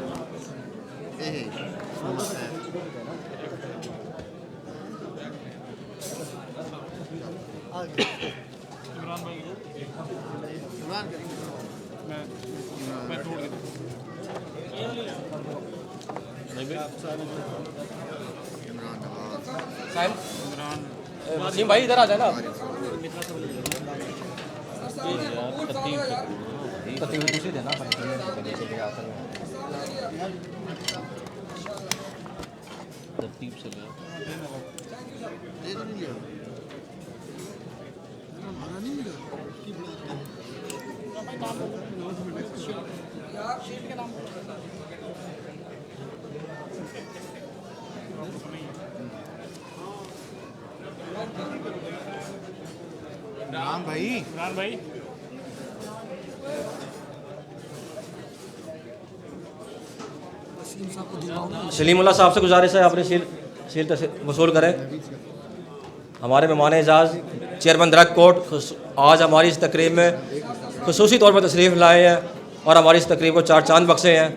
S1: वसीम भाई इधर आ जाए ना। दूसरी देना
S5: तरतीब से ले
S3: इमरान भाई
S1: सलीमुल्लाह साहब से गुजारिश है अपनी शील वसूल करें। हमारे मेहमान एजाज़ चेयरमैन दरक कोर्ट आज हमारी इस तकरीब में खुसूसी तौर पर तशरीफ़ लाए हैं और हमारी इस तकरीब को 4 चांद बख्शे हैं।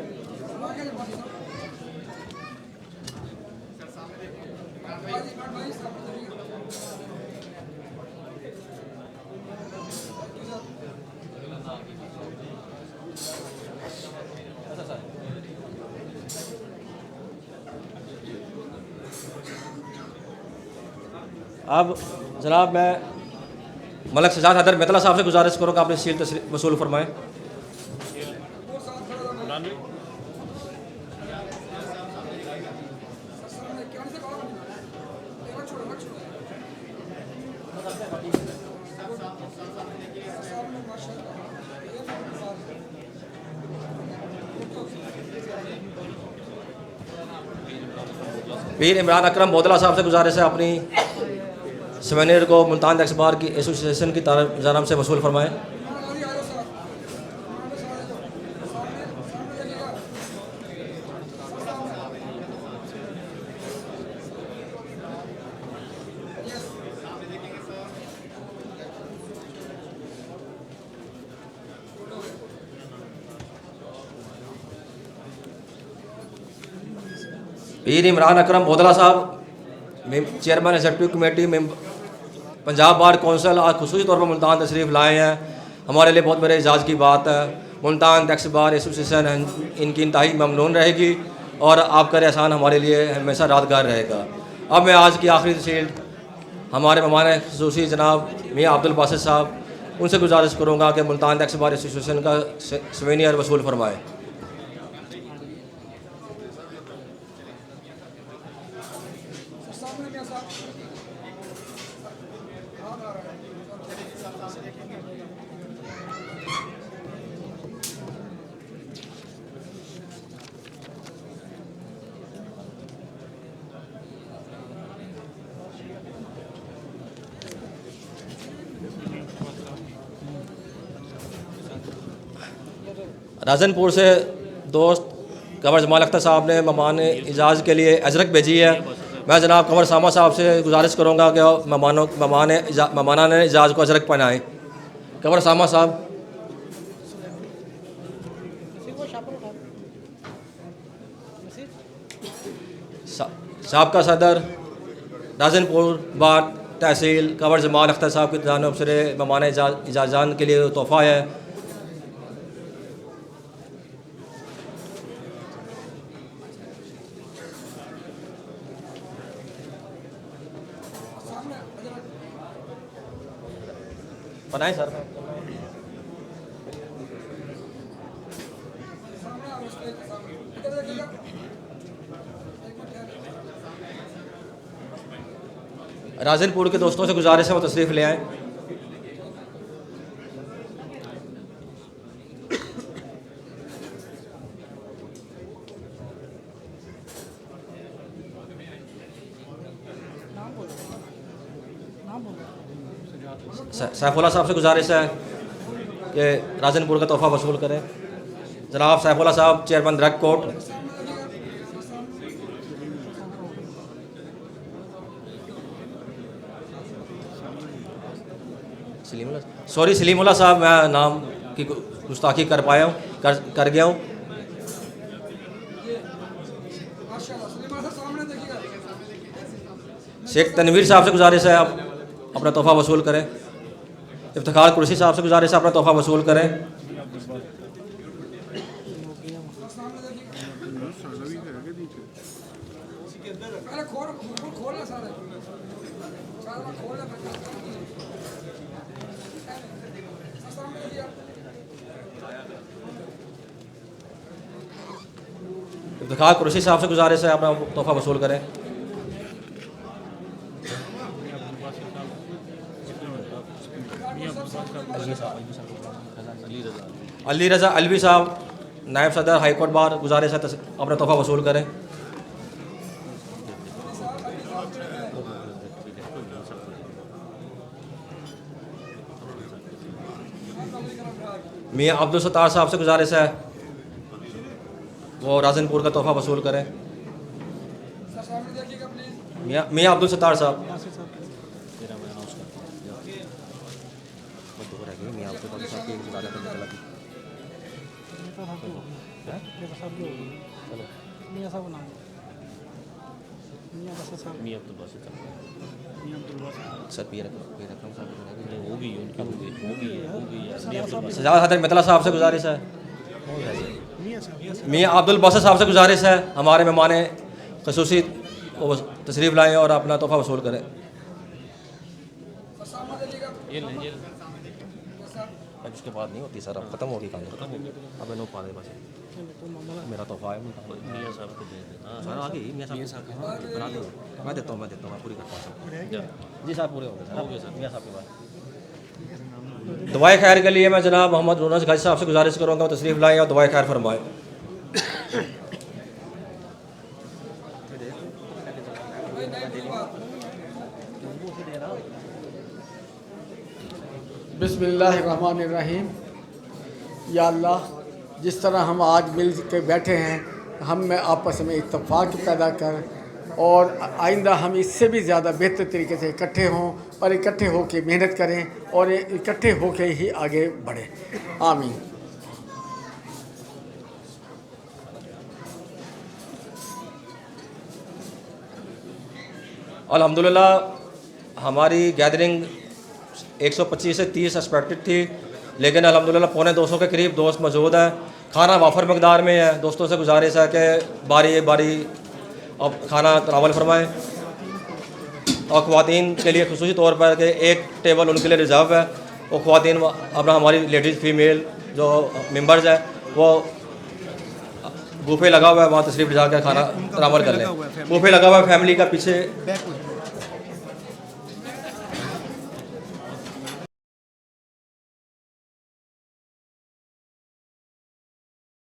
S1: अब जनाब मैं मलक सजाद हैदर मेतला साहब से गुजारिश करूँगा अपनी शील वसूल फरमाएँ। पीर इमरान अकरम बोदला साहब से गुजारिश है अपनी सवेनियर को मुल्तान टैक्स बार की एसोसिएशन की जानब से वसूल फरमाएँ। पीर इमरान अकरम बोदला साहब चेयरमैन एग्जीक्यूटिव कमेटी में पंजाब बार कौंसिल आज खुसूसी तौर पर मुल्तान तशरीफ़ लाए हैं। हमारे लिए बहुत बड़े एजाज़ की बात है। मुल्तान टैक्स बार एसोसिएशन इनकी इंतहाई ममनून रहेगी और आपका एहसान हमारे लिए हमेशा यादगार रहेगा। अब मैं आज की आखिरी तस्वीर हमारे मेहमान खुसूसी जनाब मियाँ अब्दुल बासित साहब उनसे गुजारिश करूँगा कि मुल्तान टैक्स बार एसोसिएशन का सवेनियर वसूल फरमाएँ। राजनपुर से दोस्त कंवर जमाल अख्तर साहब ने मेहमान एजाज़ के लिए अजरक भेजी है। मैं जनाब कंवर सामा साहब से गुजारिश करूँगा कि मेहमाना ने एजाज़ को अजरक पहनाएँ। कंवर सामा साहब। साबका सदर राजनपुर बार तहसील कंवर जमाल अख्तर साहब की जानब से मेहमान एजाज़ान के लिए तोहफ़ा है। बनाए सर। राजनपुर के दोस्तों से गुजारिश है वो तशरीफ़ ले आएँ। सैफुल्लाह साहब से गुजारिश है कि राजनपुर का तोहफ़ा वसूल करें। जनाब सैफुल्लाह साहब चेयरमैन दरक कोर्ट। सलीमुल्लाह साहब मैं नाम की गुस्ताखी कर पाया हूँ कर गया हूँ। शेख तनवीर साहब से गुजारिश है आप अपना तोहफ़ा वसूल करें। इफ्तिखार कुरसी साहब से गुजारिश है अपना तोहफ़ा वसूल करें। इफ्तिखार कुरैशी साहब से गुजारिश है अपना तोहफा वसूल करें। अली रज़ा अलवी साहब नायब सदर हाई कोर्ट बार गुजारिश है अपना तोहफा वसूल करें। मियाँ अब्दुल सत्तार साहब से गुजारिश है वो राजनपुर का तोहफा वसूल करें। मियाँ अब्दुल सत्तार साहब। सजाद हदर मितला साहब से गुजारिश है। मियाँ अब्दुल बासित साहब से गुजारिश है हमारे मेहमान खसूसी वो तशरीफ़ लाएँ और अपना तोहफा वसूल करें। उसके बाद नहीं होती सर, अब ख़त्म होगी काम, अब नो पा दे बस मेरा तोहफा है सर आ गई। मियाँ साहब बना दो, मैं देता हूँ मैं पूरी करता हूँ। जी साहब पूरे हो गए सर मियाँ साहब के बाद। दुआए खैर के लिए मैं जनाब मोहम्मद रोनस गाजी साहब से गुजारिश करूँगा वो तशरीफ़ लाएँ और दुआए खैर फरमाएँ।
S11: बिस्मिल्लाहिर्रहमानिर्रहीम। या अल्लाह, जिस तरह हम आज मिल के बैठे हैं हम में आपस में इत्तेफाक पैदा कर और आइंदा हम इससे भी ज़्यादा बेहतर तरीके से इकट्ठे हों और इकट्ठे होकर मेहनत करें और इकट्ठे होकर ही आगे बढ़ें। आमीन।
S1: अल्हम्दुलिल्लाह हमारी गैदरिंग 125 से 30 एक्सपेक्टेड थी, लेकिन अल्हम्दुलिल्लाह पौने 200 के करीब दोस्त मौजूद हैं। खाना वाफर मकदार में है। दोस्तों से गुजारिश है कि बारी बारी अब खाना तनावल फरमाएँ और ख़वातीन के लिए खुसूसी तौर पर कि एक टेबल उनके लिए रिज़र्व है। वो ख़वातीन अपना हमारी लेडीज़ फीमेल जो मेंबर्स हैं वो बूफे लगा हुआ है, वहाँ तशरीफ़ ले जाकर खाना तनावल कर लें। बूफे लगा हुआ है फैमिली का पीछे